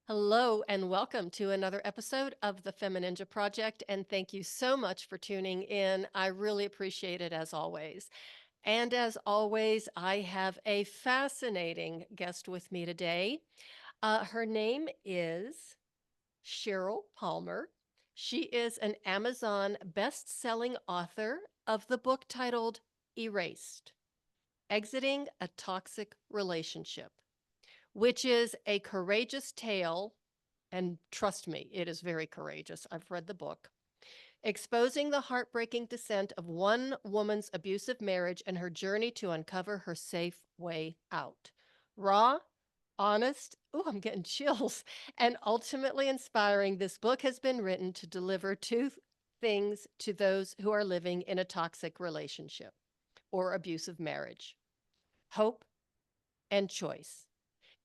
Hello and welcome to another episode of the FemiNinja Project. And thank you so much for tuning in. I really appreciate it as always. And as always, I have a fascinating guest with me today. Her name is Cheryl Palmar. She is an Amazon best-selling author of the book titled Erased: Exiting a Toxic Relationship, which is a courageous tale. And trust me, it is very courageous. I've read the book. Exposing the heartbreaking descent of one woman's abusive marriage and her journey to uncover her safe way out. Raw, honest, oh, I'm getting chills, and ultimately inspiring, this book has been written to deliver two things to those who are living in a toxic relationship or abusive marriage: hope and choice.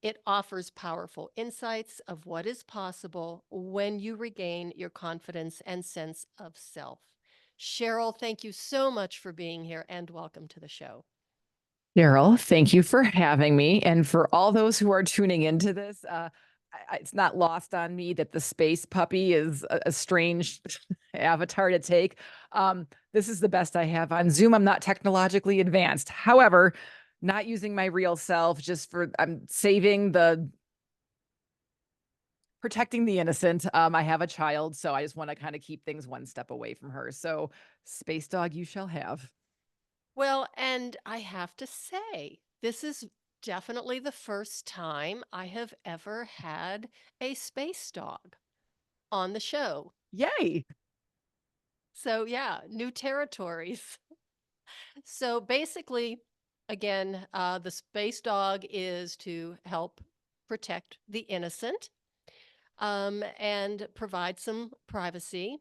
It offers powerful insights of what is possible when you regain your confidence and sense of self. Cheryl, thank you so much for being here and welcome to the show. Cheryl, thank you for having me. And for all those who are tuning into this, it's not lost on me that the space puppy is a strange avatar to take. This is the best I have on Zoom. I'm not technologically advanced. However, not using my real self, I'm protecting the innocent. I have a child, so I just want to kind of keep things one step away from her. So space dog, you shall have. Well, and I have to say, this is definitely the first time I have ever had a space dog on the show. Yay. So, yeah, new territories. So basically, again, the space dog is to help protect the innocent, and provide some privacy.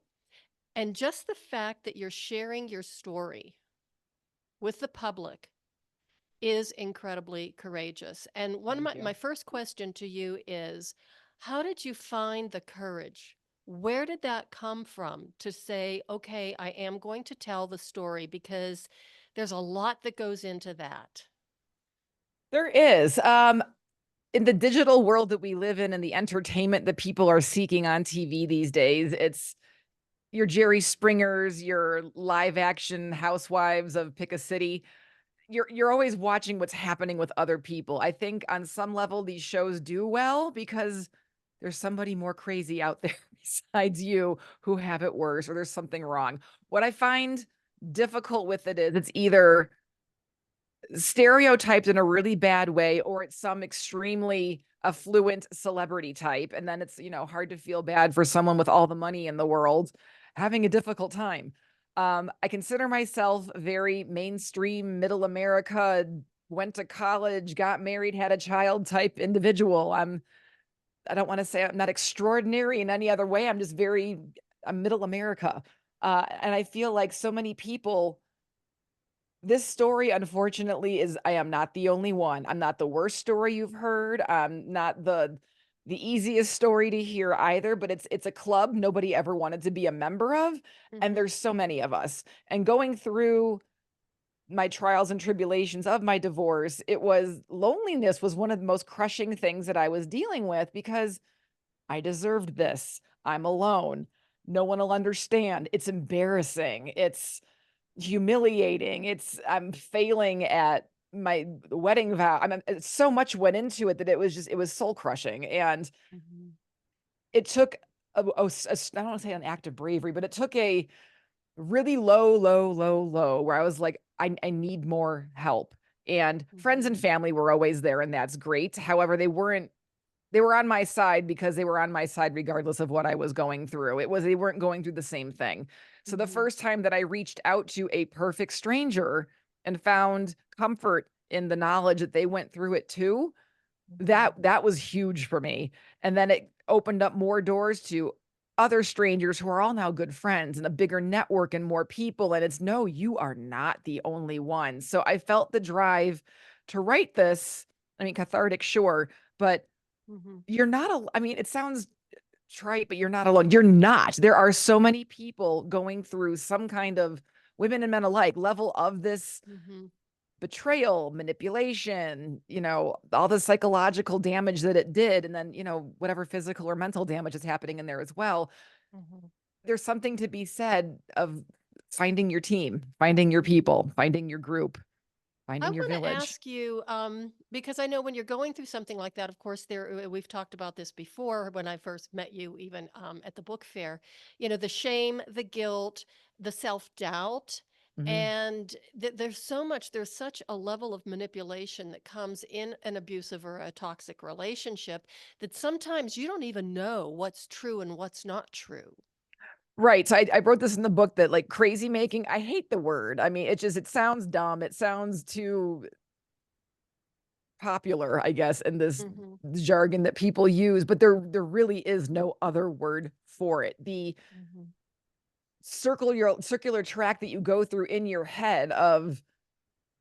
And just the fact that you're sharing your story with the public is incredibly courageous. And one of Thank you. my first question to you is, how did you find the courage? Where did that come from to say, okay, I am going to tell the story? Because there's a lot that goes into that. There is. In the digital world that we live in and the entertainment that people are seeking on TV these days, it's your Jerry Springers, your live action housewives of pick a city. You're always watching what's happening with other people. I think on some level these shows do well because there's somebody more crazy out there besides you who have it worse, or there's something wrong. What I find difficult with it is it's either stereotyped in a really bad way, or it's some extremely affluent celebrity type. And then it's, hard to feel bad for someone with all the money in the world having a difficult time. I consider myself very mainstream, middle America, went to college, got married, had a child type individual. I don't want to say I'm not extraordinary in any other way. I'm middle America. And I feel like so many people, this story, unfortunately, I am not the only one. I'm not the worst story you've heard. I'm not the easiest story to hear either, but it's a club nobody ever wanted to be a member of. And Mhm. there's so many of us. And going through my trials and tribulations of my divorce, loneliness was one of the most crushing things that I was dealing with, because I deserved this. I'm alone. No one will understand. It's embarrassing. It's humiliating. I'm failing at my wedding vow. So much went into it that it was soul crushing. And Mhm. it took I don't want to say an act of bravery, but it took a really low where I was like, I need more help. And friends and Mhm. family were always there, and that's great. However, they were on my side because they were on my side regardless of what I was going through. They weren't going through the same thing. So the Mhm. first time that I reached out to a perfect stranger and found comfort in the knowledge that they went through it too, Mhm. that was huge for me. And then it opened up more doors to other strangers who are all now good friends, and a bigger network and more people. And it's, no, you are not the only one. So I felt the drive to write this. I mean, cathartic, sure, but Mhm. you're not it sounds trite, but you're not alone. You're not. There are so many people going through some kind of, women and men alike, level of this Mhm. betrayal, manipulation, all the psychological damage that it did. And then, whatever physical or mental damage is happening in there as well. There's something to be said of finding your team, finding your people, finding your group, I finding your want to village. ask you, because I know when you're going through something like that, of course, we've talked about this before when I first met you, even at the book fair, the shame, the guilt, the self-doubt. Mhm. And there's such a level of manipulation that comes in an abusive or a toxic relationship that sometimes you don't even know what's true and what's not true. Right. So I wrote this in the book that like crazy making, I hate the word. I mean, it sounds dumb. It sounds too popular, I guess, in this Hmm. jargon that people use, but there really is no other word for it. The Hmm. circular track that you go through in your head of,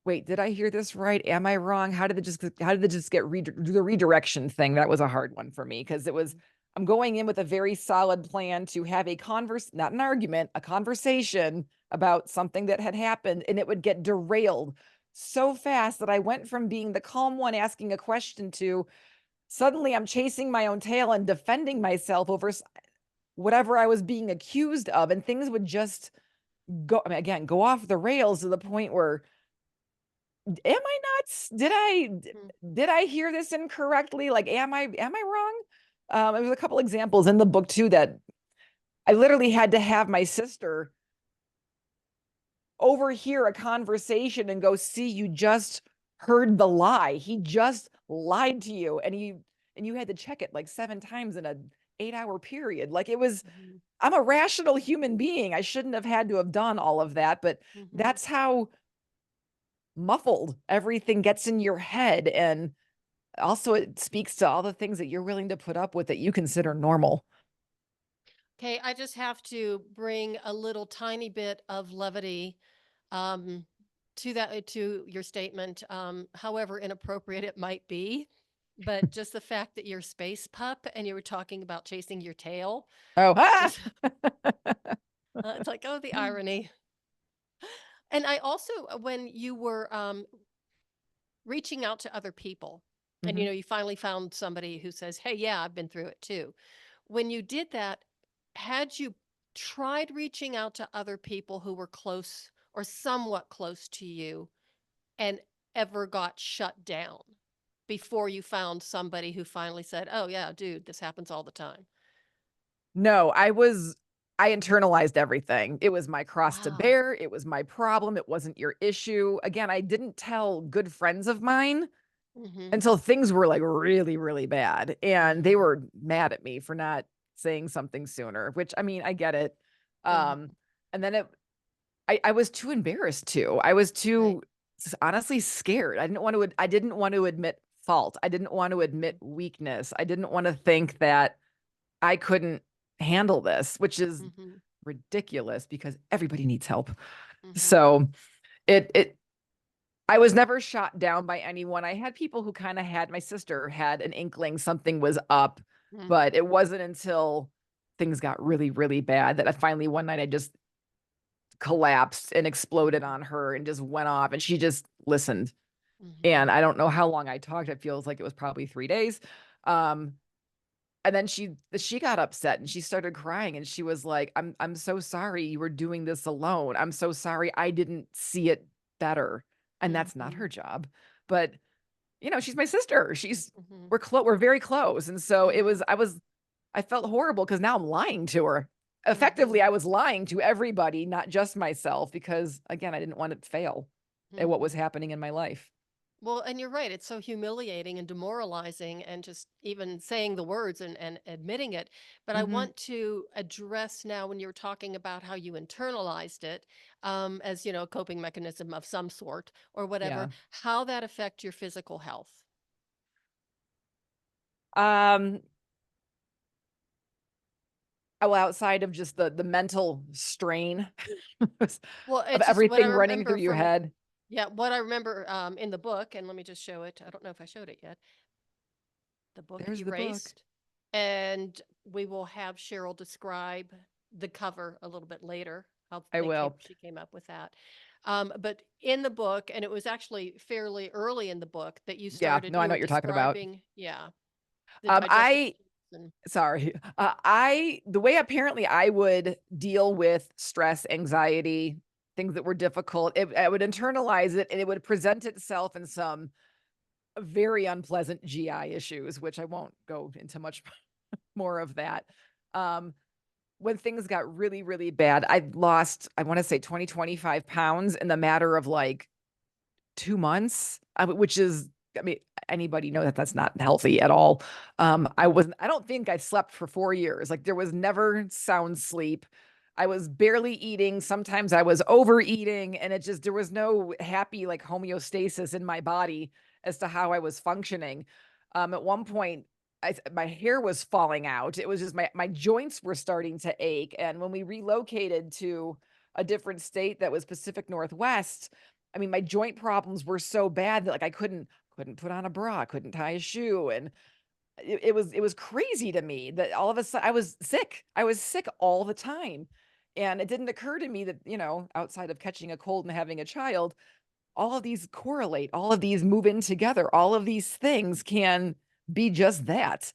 wait, did I hear this right? Am I wrong? How did it just get the redirection thing? That was a hard one for me because I'm going in with a very solid plan to have not an argument, a conversation about something that had happened, and it would get derailed so fast that I went from being the calm one asking a question to suddenly I'm chasing my own tail and defending myself over whatever I was being accused of, and things would just go off the rails to the point where, am I nuts? Did I hear this incorrectly? Like, am I wrong? There was a couple examples in the book too that I literally had to have my sister overhear a conversation and go, see, you just heard the lie. He just lied to you. And you had to check it like 7 times in a 8-hour period. Like I'm a rational human being. I shouldn't have had to have done all of that, but Hmm. that's how muffled everything gets in your head. And also it speaks to all the things that you're willing to put up with that you consider normal. Okay, I just have to bring a little tiny bit of levity um, to your statement, however inappropriate it might be. But just the fact that you're space pup and you were talking about chasing your tail, Oh, just it's like, oh, the irony. And I also, when you were reaching out to other people, and Mhm. you finally found somebody who says, "Hey, yeah, I've been through it too." When you did that, had you tried reaching out to other people who were close or somewhat close to you and ever got shut down before you found somebody who finally said, "Oh, yeah, dude, this happens all the time"? No, I internalized everything. It was my cross to Wow. bear. It was my problem. It wasn't your issue. Again, I didn't tell good friends of mine Mhm. until things were like really, really bad. And they Mhm. were mad at me for not saying something sooner, which I mean, I get it. Mhm. And then I was too embarrassed to. I was Right. too honestly scared. I didn't want to admit fault. I didn't want to admit Mhm. weakness. I didn't want to think that I couldn't handle this, which is Mhm. ridiculous because everybody needs help. Mhm. So it I was never shot down by anyone. I had people who kind of my sister had an inkling something was up, Mhm. but it wasn't until things got really, really bad that I finally one night I just collapsed and exploded Mhm. on her and just went off and she just listened. Mhm. And I don't know how long I talked. It feels like it was probably 3 days. Um, and then she got upset and she started crying and she was like, I'm so sorry you were doing this alone. I'm so sorry I didn't see it better. And that's not her Mhm. job. But she's my sister. Mhm. We're very close. And so Mhm. I felt horrible because now I'm lying to her. Effectively, Mhm. I was lying to everybody, not just myself, because again, I didn't want to fail at what was Mhm. happening in my life. Well, and you're right. It's so humiliating and demoralizing, and just even saying the words and admitting it. But I Hmm. want to address now when you're talking about how you internalized it as, a coping mechanism of some sort or whatever, Yeah. how that affect your physical health. Um, well, outside of just the mental strain Well, of it's just what I everything running through remember your from, head. yeah, what I remember in the book, and let me just show it. I don't know if I showed it yet. The book There's the book. Erased. And we will have Cheryl describe the cover a little bit later. How I will. she came up with that. But in the book, and it was actually fairly early in the book that Yeah, no, I you know were what you're talking about. describing, yeah, the digestive I issues and sorry. The way apparently I would deal with stress, anxiety, things that were difficult, I would internalize it and it would present itself in some very unpleasant GI issues, which I won't go into much more of that. Um, when things got really, really bad, I lost, I want to say 20, 25 pounds in the matter of like 2 months, which is, I mean, anybody know that that's not healthy at all. I don't think I slept for 4 years. Like there was never sound sleep. I was barely eating. Sometimes I was overeating and there was no happy like homeostasis in my body as to how I was functioning. At one point, my hair was falling out. It was just my joints were starting to ache. And when we relocated to a different state that was Pacific Northwest, I mean, my joint problems were so bad that like I couldn't put on a bra, couldn't tie a shoe. And it was crazy to me that all of a sudden I was sick. I was sick all the time. And it didn't occur to me that, outside of catching a cold and having a child, all of these correlate, all of these move in together. All of these things can be just that.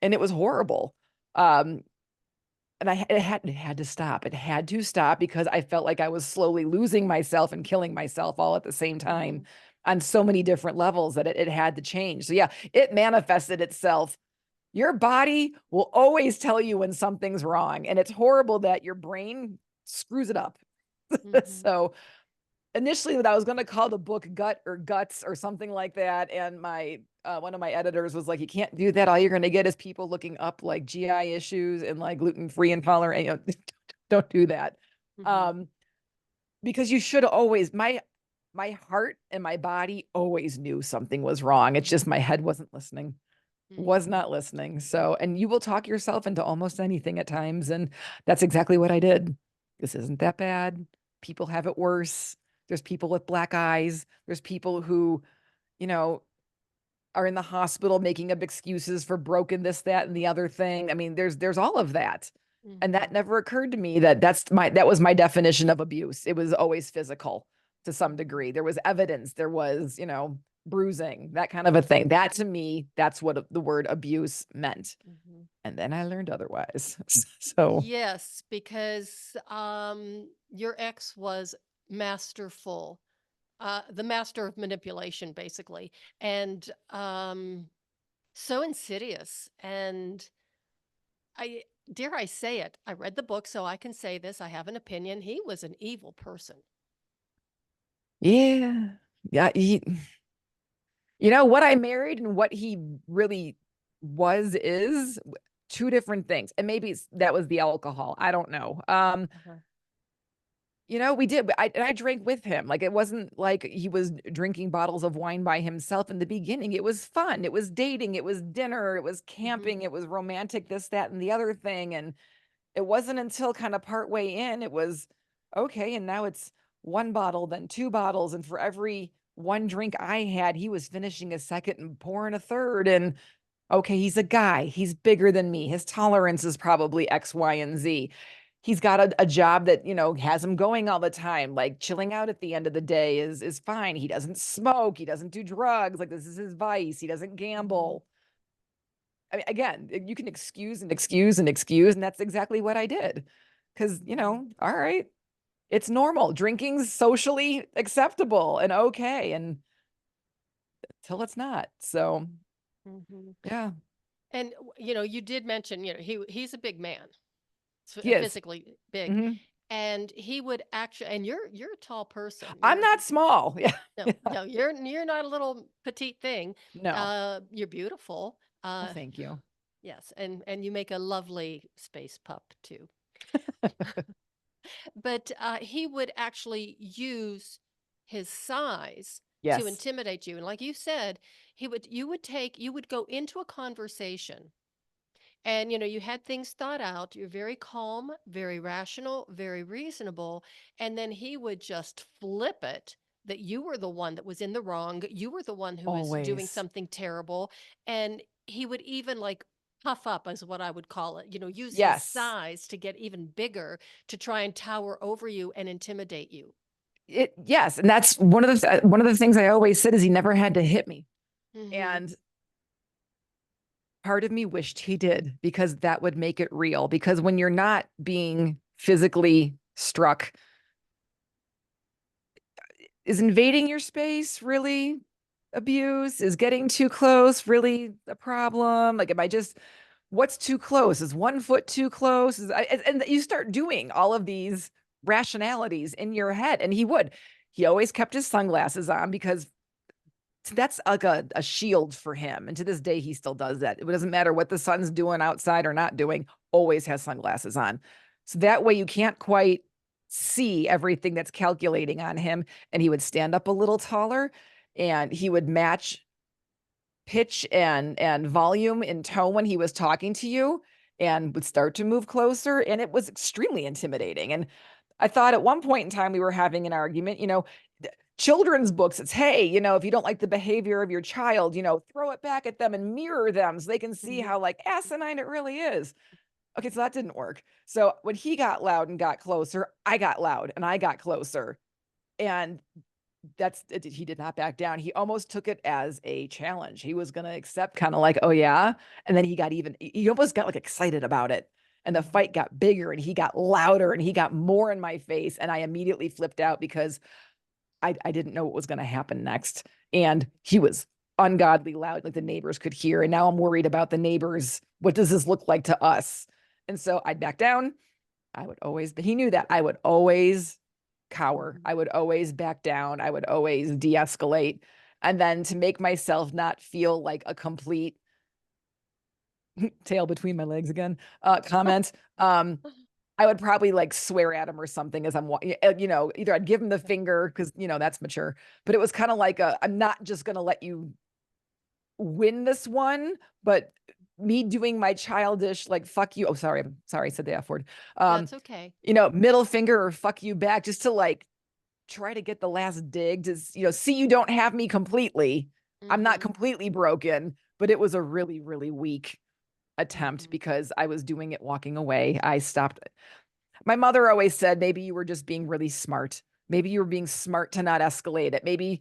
And it was horrible. Um, and it had to stop. It had to stop because I felt like I was slowly losing myself and killing myself all at the same time on so many different levels that it had to change. So yeah, it manifested itself. Your body will always tell you when something's wrong, and it's horrible that your brain screws it up. mhm. So initially that I was going to call the book Gut or Guts or something like that. And my, one of my editors was like, you can't do that. All you're going to get is people looking up like GI issues and like gluten-free intolerant. Don't do that. Mhm, Um, because you should always, my heart and my body always knew something was wrong. It's just my head wasn't listening, was mhm, not listening. So, and you will talk yourself into almost anything at times. And that's exactly what I did. This isn't that bad. People have it worse. There's people with black eyes. There's people who, you know, are in the hospital making up excuses for broken this, that, and the other thing. I mean, there's all of that. And that mhm, never occurred to me that that was my definition of abuse. It was always physical to some degree. There was evidence, there was, bruising, that kind of a thing. That to me, that's what the word abuse meant. mhm. And then I learned otherwise. So, Yes, because your ex was masterful, the master of manipulation, basically, and so insidious. And I dare I say it, I read the book, so I can say this. I have an opinion. He was an evil person. yeah. Yeah, what I married and what he really is two different things. And maybe that was the alcohol. I don't know. Uh-huh. We did, but I drank with him. Like it wasn't like he was drinking bottles of wine by himself in the beginning. It was fun. It was dating. It was dinner. It was Mhm, camping. It was romantic, this, that, and the other thing. And it wasn't until kind of part way in, it was okay. And now it's one bottle, then two bottles. And for every one drink I had, he was finishing a second and pouring a third. And okay, he's a guy. He's bigger than me. His tolerance is probably X, Y, and Z. He's got a job that, has him going all the time. Like chilling out at the end of the day is fine. He doesn't smoke. He doesn't do drugs. Like this is his vice. He doesn't mhm, gamble. I mean, again, you can excuse and excuse and excuse, and that's exactly what I did. Because, mhm, all right, it's normal. Drinking's socially acceptable and okay, and till it's not. So, mhm. yeah, And you did mention, he's a big man, he is. physically big, Mhm. and he would actually, and you're a tall person. I'm not small. Yeah. No, Yeah. no, you're not a little petite thing. No. You're beautiful. Well, thank you. Yes, and you make a lovely space pup too. But he would actually use his size to Yes. intimidate you. And like you said, you would go into a conversation and you had things thought out. You're very calm, very rational, very reasonable, and then he would just flip it that you were the one that was in the wrong. You were the one who was doing Always. something terrible, and he would even like puff up is what I would call it. Use his Yes. size to get even bigger to try and tower over you and intimidate you. Yes. And that's one of the things I always said is he never had to hit me. And part of me wished he did, because that would make it real. Because when you're not being physically struck, is invading your space really abuse? Is getting too close really a problem? Like, am I just, what's too close? Is 1 foot too close? And you start doing all of these rationalities in your head. And he always kept his sunglasses on, because that's like a shield for him. And to this day, he still does that. It doesn't matter what the sun's doing outside or not doing, always has sunglasses on. So that way you can't quite see everything that's calculating on him. And he would stand up a little taller, and he would match pitch and volume and tone when he was talking to you, and would start to move closer. And it was extremely intimidating. And I thought at one point in time we were having an argument, children's books, it's, hey, if you don't like the behavior of your child, throw it back at them and mirror them so they can see how like asinine it really is. Okay, so that didn't work. So when he got loud and got closer, I got loud and I got closer. And he did not back down. He almost took it as a challenge. He was going to accept, kind of like, oh yeah. And then he almost got like excited about it. And the fight got bigger, and he got louder, and he got more in my face. And I immediately flipped out, because I didn't know what was going to happen next. And he was ungodly loud, like the neighbors could hear. And now I'm worried about the neighbors. What does this look like to us? And so I'd back down. But he knew that I would always cower. I would always back down. I would always de-escalate. And then to make myself not feel like a complete tail between my legs again, comment, I would probably like swear at him or something as I'm walking, either I'd give him the finger, because, that's mature, but it was kind of like I'm not just going to let you win this one, but me doing my childish, like, fuck you. Oh, sorry. I'm sorry. I said the F word. That's okay. Middle finger or fuck you back, just to like try to get the last dig to, see, you don't have me completely. I'm not completely broken, but it was a really, really weak attempt, because I was doing it walking away. I stopped. My mother always said, maybe you were just being really smart. Maybe you were being smart to not escalate it. Maybe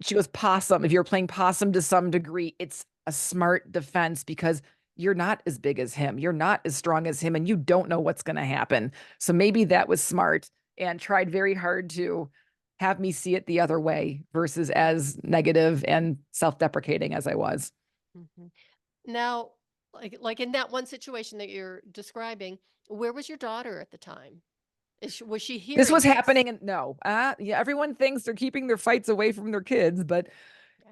she goes, possum. If you're playing possum to some degree, it's a smart defense, because you're not as big as him. You're not as strong as him, and you don't know what's going to happen. So maybe that was smart, and tried very hard to have me see it the other way, versus as negative and self-deprecating as I was. Now, like in that one situation that you're describing, where was your daughter at the time? Was she hearing This was happening? And no, yeah, everyone thinks they're keeping their fights away from their kids, but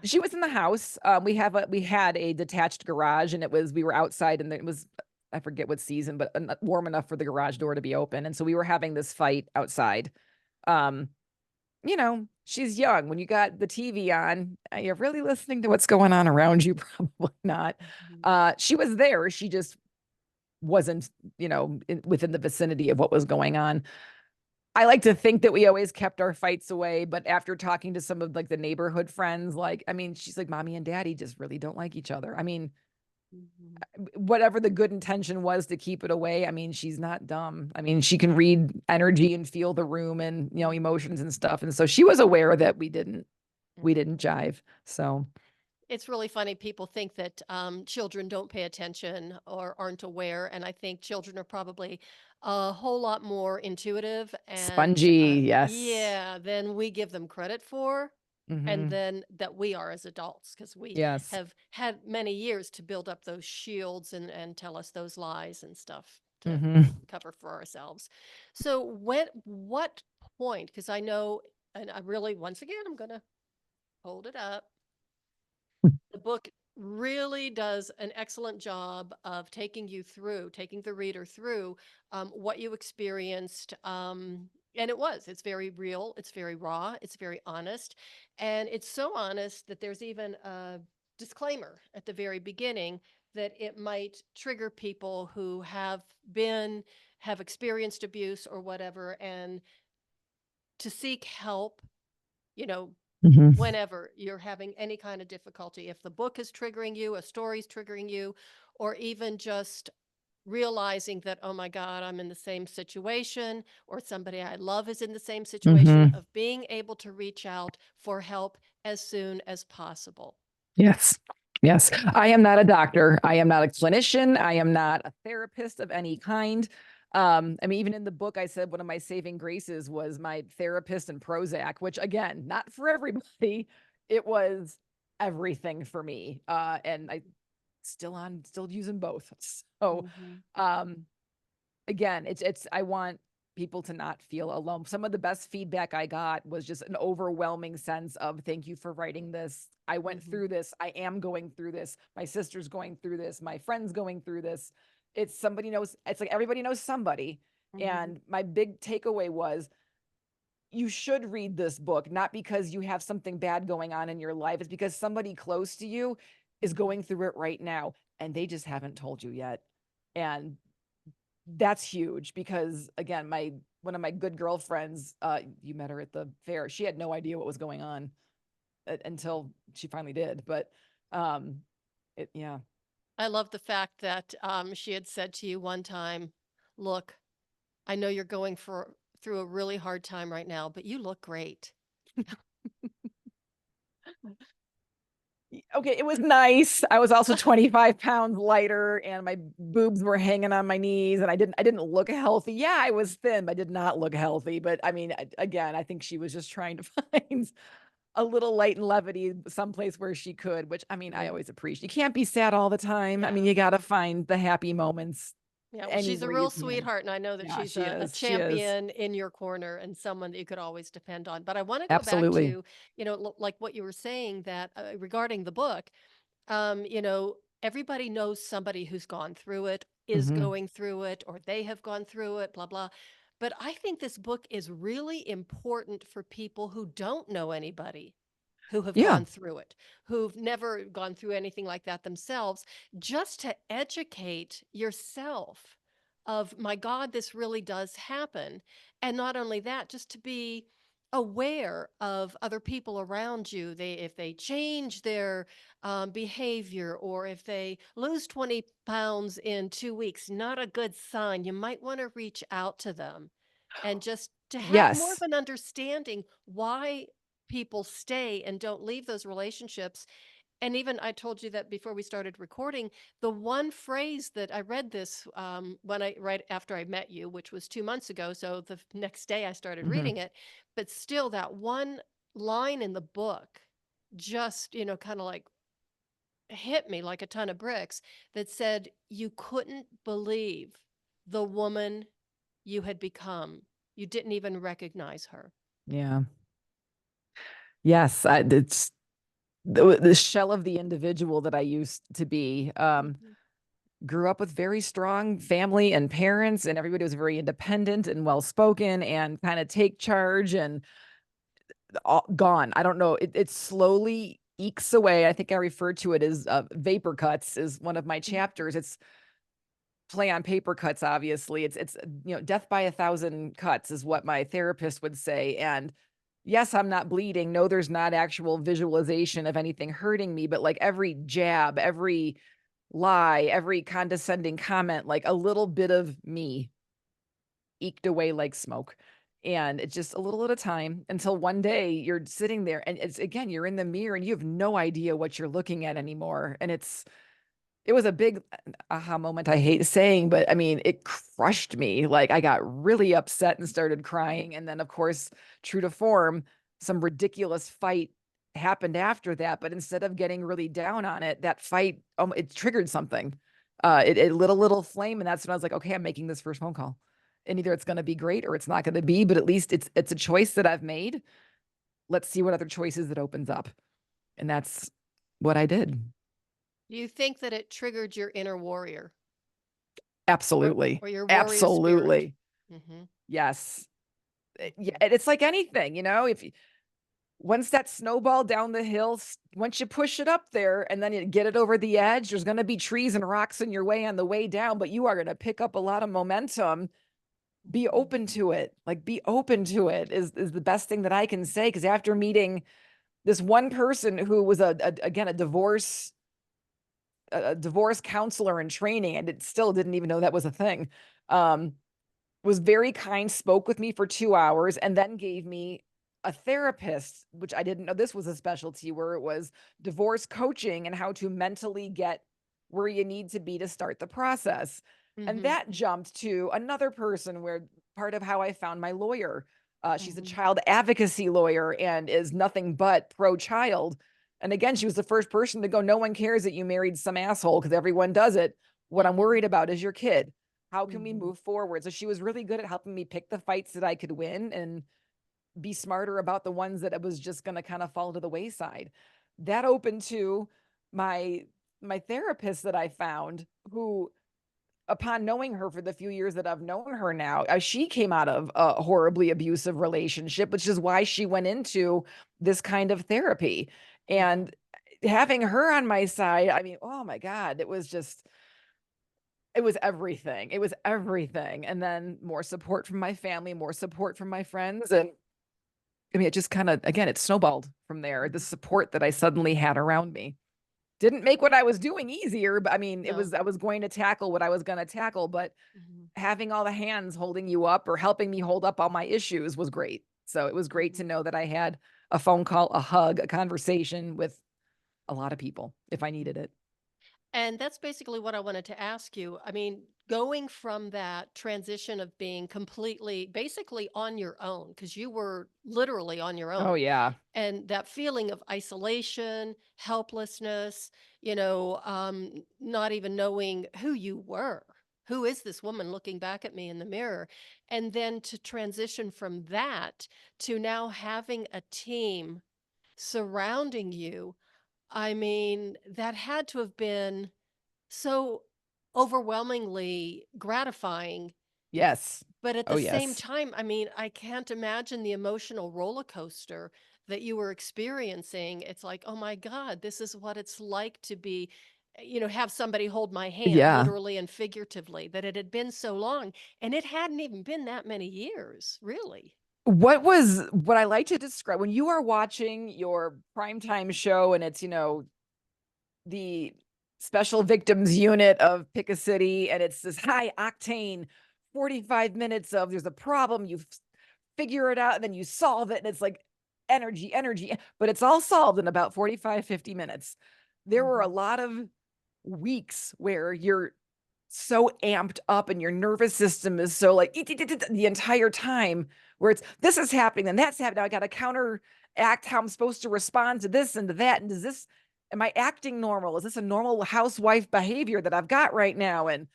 she was in the house. We had a detached garage, and we were outside, and it was, I forget what season, but warm enough for the garage door to be open. And so we were having this fight outside. She's young. When you got the TV on, you're really listening to what's going on around you. Probably not. She was there. She just wasn't, within the vicinity of what was going on. I like to think that we always kept our fights away, but after talking to some of like the neighborhood friends, she's like, mommy and daddy just really don't like each other. Whatever the good intention was to keep it away, she's not dumb. She can read energy and feel the room and, emotions and stuff. And so she was aware that we didn't jive. So it's really funny. People think that children don't pay attention or aren't aware. And I think children are probably a whole lot more intuitive and spongy, yes. Yeah, than we give them credit for. And then that we are as adults, because we have had many years to build up those shields and tell us those lies and stuff to cover for ourselves. So what point, because I know, and I really, once again, I'm going to hold it up. The book really does an excellent job of taking the reader through what you experienced. And it's very real, it's very raw, it's very honest. And it's so honest that there's even a disclaimer at the very beginning that it might trigger people who have experienced abuse or whatever, and to seek help, whenever you're having any kind of difficulty. If the book is triggering you, a story's triggering you, or even just realizing that, oh my God, I'm in the same situation, or somebody I love is in the same situation, Mhm. of being able to reach out for help as soon as possible. Yes. Yes. I am not a doctor. I am not a clinician. I am not a therapist of any kind. I mean, even in the book, I said one of my saving graces was my therapist and Prozac, which again, not for everybody. It was everything for me. And I still using both. So, Mhm. um, again, I want people to not feel alone. Some of the best feedback I got was just an overwhelming sense of thank you for writing this. I went Mhm. through this. I am going through this. My sister's going through this. My friend's going through this. It's somebody knows, it's like everybody knows somebody. Mhm. And my big takeaway was you should read this book, not because you have something bad going on in your life. It's because somebody close to you is going through it right now and they just haven't told you yet. And that's huge because again, one of my good girlfriends, you met her at the fair. She had no idea what was going on until she finally did. But yeah. I love the fact that she had said to you one time, look, I know you're going through a really hard time right now, but you look great. Okay, it was nice. I was also 25 pounds lighter and my boobs were hanging on my knees and I didn't look healthy. Yeah, I was thin, but I did not look healthy. But I mean, again, I think she was just trying to find a little light and levity someplace where she could, which I mean, I Yeah. always appreciate. You can't be sad all the time. I mean, No. you got to find the happy moments Yeah, well, she's a anywhere you real can. sweetheart, and I know that Yeah, she's she a is. She is. champion in your corner and someone that you could always depend on. But I want to go back Absolutely. to, like what you were saying that regarding the book, everybody knows somebody who's gone through it, is Hmm. going through it, or they have gone through it, blah, blah. But I think this book is really important for people who don't know anybody who have Yeah. gone through it, who've never gone through anything like that themselves, just to educate yourself of, my God, this really does happen. And not only that, just to be aware of other people around you. If they change their behavior, or if they lose 20 pounds in 2 weeks, not a good sign. You might want to reach out to them and just to have more of Yes. an understanding why people stay and don't leave those relationships. And even I told you that before we started recording, the one phrase that I read this right after I met you, which was 2 months ago. So the next day I started Hmm. reading it, but still that one line in the book just, kind of like hit me like a ton of bricks, that said, you couldn't believe the woman you had become. You didn't even recognize her. Yeah. Yes. It's the shell of the individual that I used to be. Mhm. Grew up with very strong family and parents, and everybody was very independent and well spoken and kind of take charge and gone. I don't know. It slowly ekes away. I think I referred to it as vapor cuts is one of my chapters. It's play on paper cuts. Obviously, it's death by 1,000 cuts is what my therapist would say. And yes, I'm not bleeding. No, there's not actual visualization of anything hurting me, but like every jab, every lie, every condescending comment, like a little bit of me eked away like smoke. And it's just a little at a time until one day you're sitting there and it's again, you're in the mirror and you have no idea what you're looking at anymore. And it was a big aha moment. I hate saying, but I mean, it crushed me. Like I got really upset and started crying. And then, of course, true to form, some ridiculous fight happened after that. But instead of getting really down on it, that fight, it triggered something. It lit a little flame. And that's when I was like, okay, I'm making this first phone call. And either it's going to be great or it's not going to be, but at least it's a choice that I've made. Let's see what other choices it opens up. And that's what I did. Do you think that it triggered your inner warrior, or, Absolutely. or your warrior spirit? Absolutely. Hmm. Yes. Yeah, Hmm. and it's like anything, if you once that snowball down the hill, once you push it up there and then you get it over the edge, there's going to be trees and rocks in your way on the way down, but you are going to pick up a lot of momentum. Be open to it. Like be open to it is the best thing that I can say. Cause after meeting this one person who was again, a divorce a divorce counselor in training, and it still didn't even know that was a thing. Was very kind, spoke with me for 2 hours, and then gave me a therapist, which I didn't know this was a specialty, where it was divorce coaching and how to mentally get where you need to be to start the process. And that jumped to another person, where part of how I found my lawyer. She's a child advocacy lawyer and is nothing but pro-child. And again, she was the first person to go, no one cares that you married some asshole because everyone does it. What I'm worried about is your kid. How can we move forward? So she was really good at helping me pick the fights that I could win and be smarter about the ones that it was just going to kind of fall to the wayside. That opened to my therapist that I found, who, upon knowing her for the few years that I've known her now, she came out of a horribly abusive relationship, which is why she went into this kind of therapy. And having her on my side, I mean, oh my God, it was everything. It was everything. And then more support from my family, more support from my friends. And I mean, it just kind of, again, it snowballed from there. The support that I suddenly had around me didn't make what I was doing easier, but I mean, I was going to tackle what I was going to tackle, but having all the hands holding you up or helping me hold up all my issues was great. So it was great to know that I had a phone call, a hug, a conversation with a lot of people if I needed it. And that's basically what I wanted to ask you. I mean, going from that transition of being completely, basically on your own, because you were literally on your own. Oh yeah. And that feeling of isolation, helplessness, not even knowing who you were. Who is this woman looking back at me in the mirror? And then to transition from that to now having a team surrounding you. I mean, that had to have been so overwhelmingly gratifying. Yes. But at Oh the same yes. time, I mean, I can't imagine the emotional roller coaster that you were experiencing. It's like, oh my God, this is what it's like to be, have somebody hold my hand, Yeah. literally and figuratively, that it had been so long. And it hadn't even been that many years, really. What I like to describe when you are watching your primetime show and it's, the special victims unit of Pick a City, and it's this high octane 45 minutes of there's a problem, you figure it out, and then you solve it, and it's like energy, but it's all solved in about 45, 50 minutes. There were a lot of weeks where you're so amped up and your nervous system is so like the entire time, where it's this is happening and that's happening. Now I got to counteract how I'm supposed to respond to this and to that. And am I acting normal? Is this a normal housewife behavior that I've got right now? And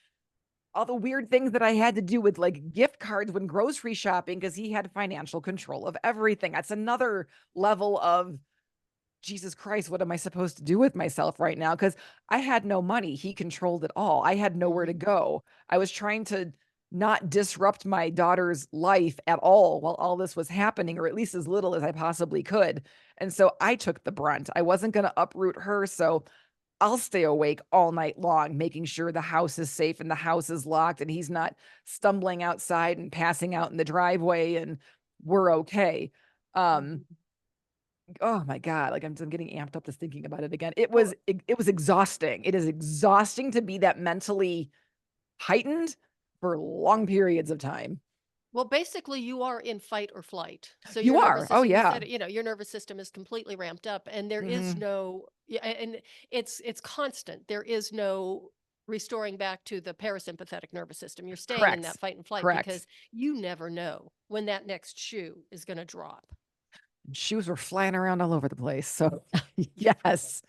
all the weird things that I had to do with like gift cards when grocery shopping, because he had financial control of everything. That's another level of Jesus Christ, what am I supposed to do with myself right now? Because I had no money. He controlled it all. I had nowhere to go. I was trying to not disrupt my daughter's life at all while all this was happening, or at least as little as I possibly could. And so I took the brunt. I wasn't going to uproot her. So I'll stay awake all night long, making sure the house is safe and the house is locked and he's not stumbling outside and passing out in the driveway and we're okay. Oh my God, like I'm getting amped up just thinking about it again. It was exhausting. It is exhausting to be that mentally heightened for long periods of time. Well, basically, you are in fight or flight. So You your nervous are. Oh system, you yeah. said, your nervous system is completely ramped up, and there is Mhm. no, yeah, and it's constant. There is no restoring back to the parasympathetic nervous system. You're staying in Correct. that fight and flight Correct. because you never know when that next shoe is going to drop. Shoes were flying around all over the place. So yes,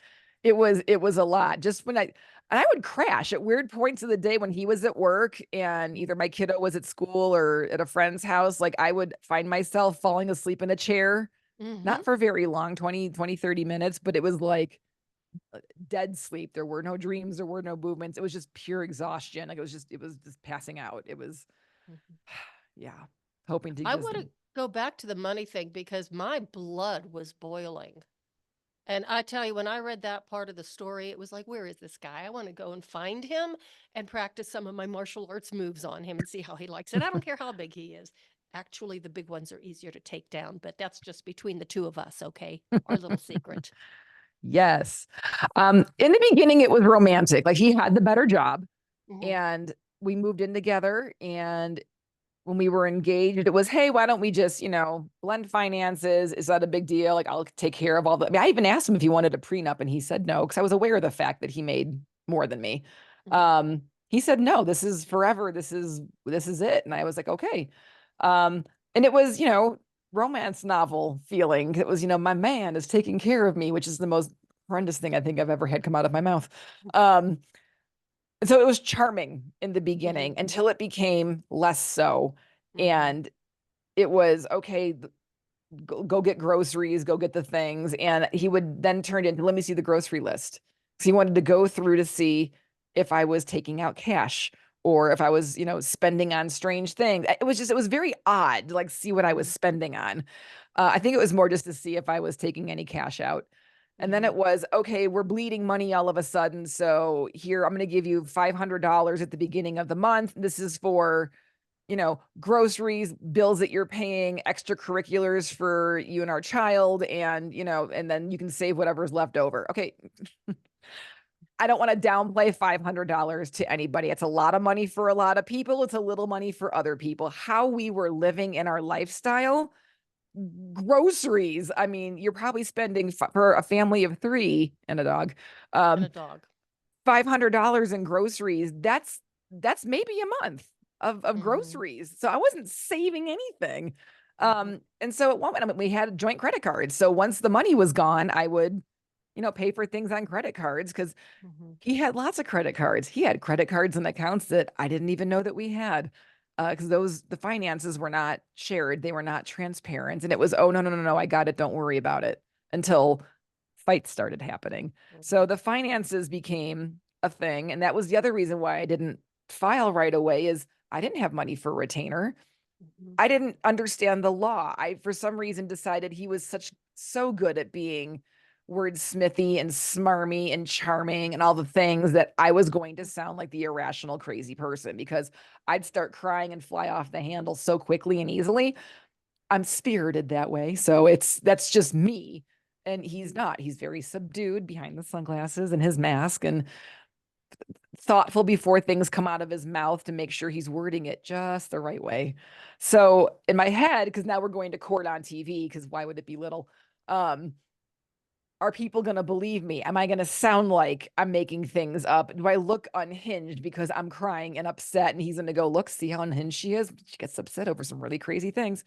it was a lot. Just and I would crash at weird points of the day when he was at work and either my kiddo was at school or at a friend's house. Like I would find myself falling asleep in a chair, Hmm. not for very long, 30 minutes, but it was like dead sleep. There were no dreams, there were no movements. It was just pure exhaustion. Like it was just passing out. It was, yeah, hoping to I just, want to go back to the money thing because my blood was boiling. And I tell you, when I read that part of the story, it was like, where is this guy? I want to go and find him and practice some of my martial arts moves on him and see how he likes it. I don't care how big he is. Actually, the big ones are easier to take down, but that's just between the two of us, okay? Our little secret. Yes. In the beginning, it was romantic. Like he had the better job and we moved in together. And when we were engaged, it was, hey, why don't we just, blend finances? Is that a big deal? Like I'll take care of all the, I mean, I even asked him if he wanted a prenup and he said no, because I was aware of the fact that he made more than me. He said, no, this is forever. This is it. And I was like, okay. And it was, romance novel feeling. It was, my man is taking care of me, which is the most horrendous thing I think I've ever had come out of my mouth. So it was charming in the beginning until it became less so. And it was, okay, go get groceries, go get the things. And he would then turn into, let me see the grocery list. So he wanted to go through to see if I was taking out cash or if I was, spending on strange things. It was very odd to like see what I was spending on. I think it was more just to see if I was taking any cash out. And then it was, okay, we're bleeding money all of a sudden. So here, I'm going to give you $500 at the beginning of the month. This is for, groceries, bills that you're paying, extracurriculars for you and our child. And, and then you can save whatever's left over. Okay. I don't want to downplay $500 to anybody. It's a lot of money for a lot of people. It's a little money for other people. How we were living in our lifestyle, groceries. I mean, you're probably spending for a family of 3 and a dog, and a dog. $500 in groceries. That's maybe a month of groceries. So I wasn't saving anything. And so at one point, we had joint credit cards. So once the money was gone, I would, pay for things on credit cards because he had lots of credit cards. He had credit cards and accounts that I didn't even know that we had. Because the finances were not shared. They were not transparent. And it was, oh, no, I got it. Don't worry about it, until fights started happening. So the finances became a thing. And that was the other reason why I didn't file right away is I didn't have money for retainer. I didn't understand the law. I, for some reason, decided he was so good at being wordsmithy and smarmy and charming and all the things that I was going to sound like the irrational, crazy person because I'd start crying and fly off the handle so quickly and easily. I'm spirited that way. So that's just me. And he's not. He's very subdued behind the sunglasses and his mask and thoughtful before things come out of his mouth to make sure he's wording it just the right way. So in my head, because now we're going to court on TV, because why would it be little? Are people going to believe me? Am I going to sound like I'm making things up? Do I look unhinged because I'm crying and upset? And he's going to go, look, see how unhinged she is? She gets upset over some really crazy things.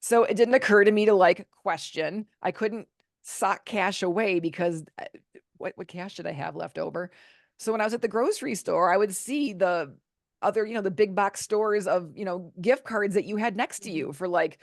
So it didn't occur to me to like question. I couldn't sock cash away because what cash did I have left over? So when I was at the grocery store, I would see the other, the big box stores of, gift cards that you had next to you for like,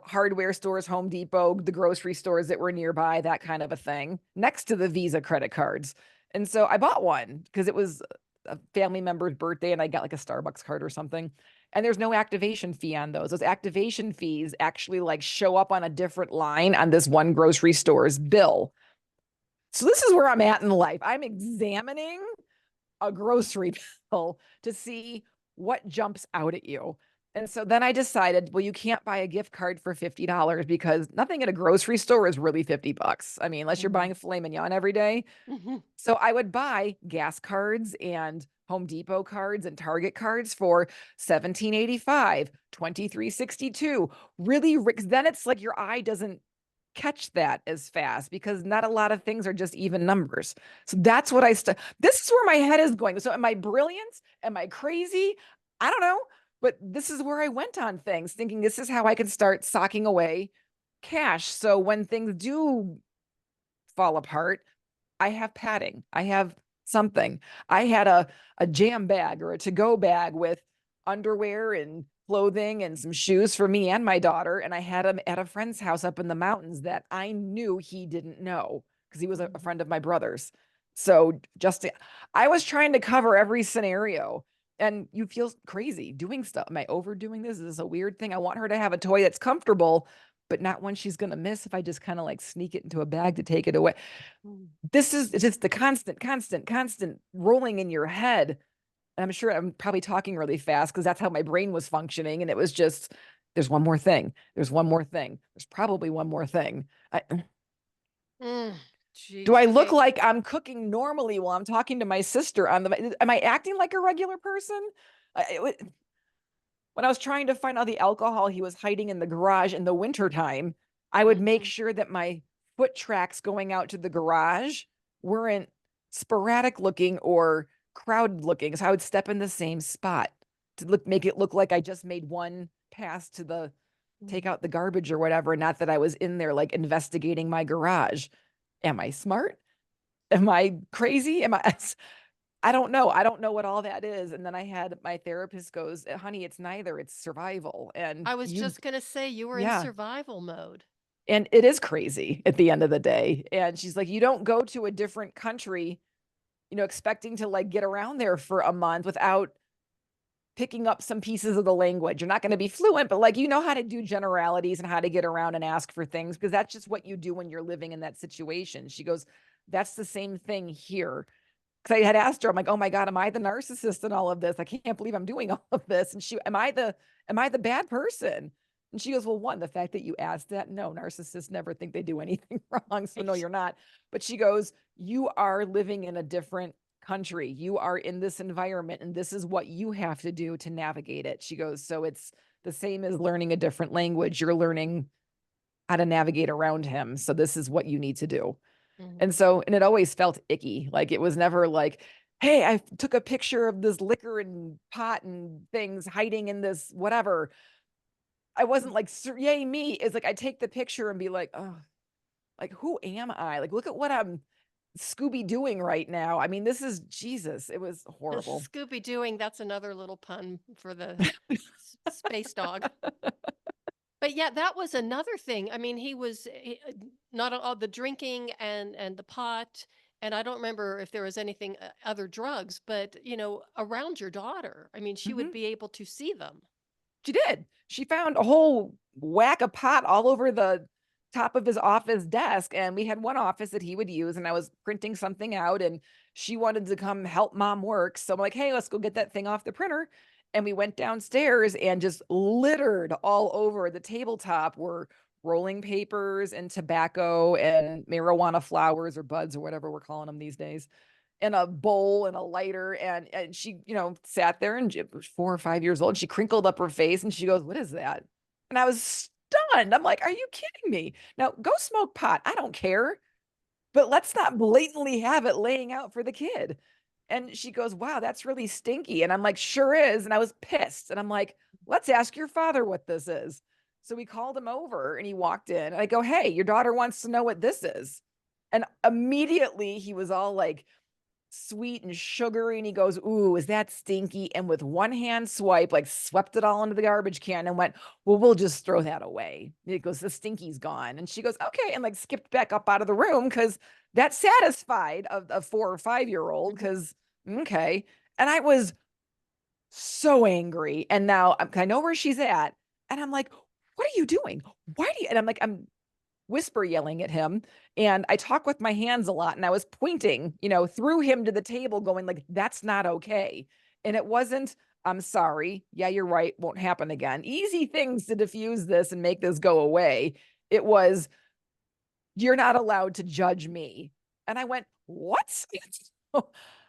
hardware stores, Home Depot, the grocery stores that were nearby, that kind of a thing, next to the Visa credit cards. And so I bought one because it was a family member's birthday and I got like a Starbucks card or something. And there's no activation fee on those. Those activation fees actually like show up on a different line on this one grocery store's bill. So this is where I'm at in life. I'm examining a grocery bill to see what jumps out at you. And so then I decided, well, you can't buy a gift card for $50 because nothing at a grocery store is really $50. I mean, unless you're buying filet mignon every day. So I would buy gas cards and Home Depot cards and Target cards for $17.85, $23.62. Really, then it's like your eye doesn't catch that as fast because not a lot of things are just even numbers. So that's what this is where my head is going. So am I brilliant? Am I crazy? I don't know. But this is where I went on things, thinking this is how I can start socking away cash. So when things do fall apart, I have padding. I have something. I had a jam bag or a to-go bag with underwear and clothing and some shoes for me and my daughter. And I had them at a friend's house up in the mountains that I knew he didn't know because he was a friend of my brother's. So I was trying to cover every scenario. And you feel crazy doing stuff. Am I overdoing this? Is this a weird thing? I want her to have a toy that's comfortable, but not one she's going to miss if I just kind of like sneak it into a bag to take it away. This is just the constant rolling in your head. And I'm sure I'm probably talking really fast because that's how my brain was functioning. And it was just, there's one more thing. There's one more thing. There's probably one more thing. Do Geez. I look Okay. like I'm cooking normally while I'm talking to my sister on the, am I acting like a regular person? When I was trying to find all the alcohol he was hiding in the garage in the wintertime, I would make Mhm. sure that my foot tracks going out to the garage weren't sporadic looking or crowded looking. So I would step in the same spot to make it look like I just made one pass to the take out the garbage or whatever. Not that I was in there like investigating my garage. Am I smart? Am I crazy? Am I? I don't know. I don't know what all that is. And then I had my therapist goes, honey, it's neither. It's survival. And I was you, just gonna say you were in yeah. survival mode. And it is crazy at the end of the day. And she's like, you don't go to a different country, expecting to like get around there for a month without picking up some pieces of the language. You're not going to be fluent, but like, how to do generalities and how to get around and ask for things because that's just what you do when you're living in that situation. She goes, that's the same thing here. Because I had asked her, I'm like, oh my God, am I the narcissist in all of this? I can't believe I'm doing all of this. And am I the bad person? And she goes, well, one, the fact that you asked that, no, narcissists never think they do anything wrong. So no, you're not. But she goes, you are living in a different country. You are in this environment and this is what you have to do to navigate it. She goes, so it's the same as learning a different language. You're learning how to navigate around him. So this is what you need to do. And Mhm. so, and it always felt icky. Like it was never like, hey, I took a picture of this liquor and pot and things hiding in this whatever. I wasn't like, yay, me. It's like I take the picture and be like, oh, like who am I? Like, look at what I'm Scooby doing right now. I mean, this is Jesus. It was horrible. Scooby Dooing, that's another little pun for the space dog. But yeah, that was another thing. I mean, not all the drinking and the pot, and I don't remember if there was anything other drugs, but around your daughter. I mean, she would Mhm. be able to see them. She did. She found a whole whack of pot all over the top of his office desk. And we had one office that he would use, and I was printing something out, and she wanted to come help mom work. So I'm like, hey, let's go get that thing off the printer. And we went downstairs and just littered all over the tabletop were rolling papers and tobacco and marijuana flowers or buds or whatever we're calling them these days and a bowl and a lighter. And she, sat there and she was 4 or 5 years old. She crinkled up her face and she goes, what is that? And I was stunned. I'm like, are you kidding me? Now go smoke pot. I don't care, but let's not blatantly have it laying out for the kid. And she goes, wow, that's really stinky. And I'm like, sure is. And I was pissed. And I'm like, let's ask your father what this is. So we called him over and he walked in and I go, hey, your daughter wants to know what this is. And immediately he was all like, sweet and sugary. And he goes, ooh, is that stinky? And with one hand swipe, like swept it all into the garbage can and went, well, we'll just throw that away. It goes, the stinky's gone. And she goes, okay. And like skipped back up out of the room because that satisfied a 4 or 5 year old because, okay. And I was so angry. And now I know where she's at. And I'm like, what are you doing? Why do you? And I'm whisper yelling at him. And I talk with my hands a lot. And I was pointing, through him to the table going like, that's not okay. And it wasn't, I'm sorry. Yeah, you're right. Won't happen again. Easy things to diffuse this and make this go away. It was, you're not allowed to judge me. And I went, what?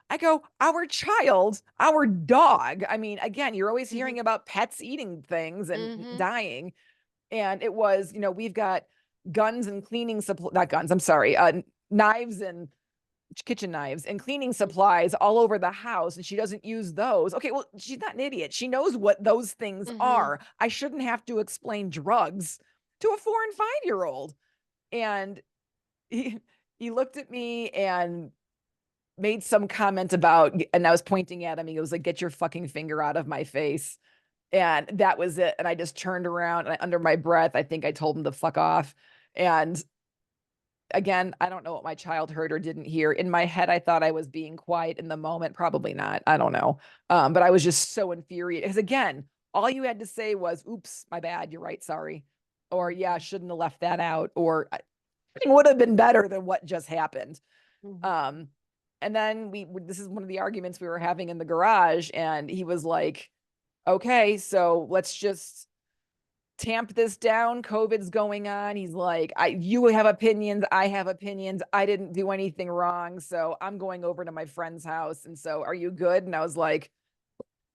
I go, our child, our dog. I mean, again, you're always Mhm. hearing about pets eating things and Mhm. dying. And it was, we've got guns and cleaning supply, not guns, I'm sorry, knives and kitchen knives and cleaning supplies all over the house. And she doesn't use those. Okay, well, she's not an idiot. She knows what those things Mhm. are. I shouldn't have to explain drugs to a 4 and 5 year old. And he, he looked at me and made some comment about, and I was pointing at him. He was like, get your fucking finger out of my face. And that was it. And I just turned around and under my breath, I think I told him to fuck off. And again, I don't know what my child heard or didn't hear. In my head, I thought I was being quiet in the moment. Probably not. I don't know. But I was just so infuriated because again, all you had to say was, oops, my bad. You're right. Sorry. Or yeah, I shouldn't have left that out. Or it would have been better than what just happened. Mhm. Um, and then this is one of the arguments we were having in the garage. And he was like, okay, so let's just tamp this down. COVID's going on. He's like, you have opinions. I have opinions. I didn't do anything wrong. So I'm going over to my friend's house. And so are you good? And I was like,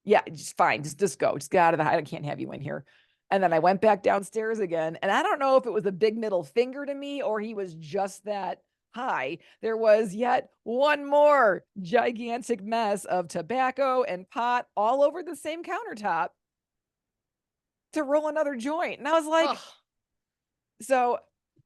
yeah, just fine. Just go. Just get out of the house. I can't have you in here. And then I went back downstairs again. And I don't know if it was a big middle finger to me or he was just that high. There was yet one more gigantic mess of tobacco and pot all over the same countertop to roll another joint. And I was like, so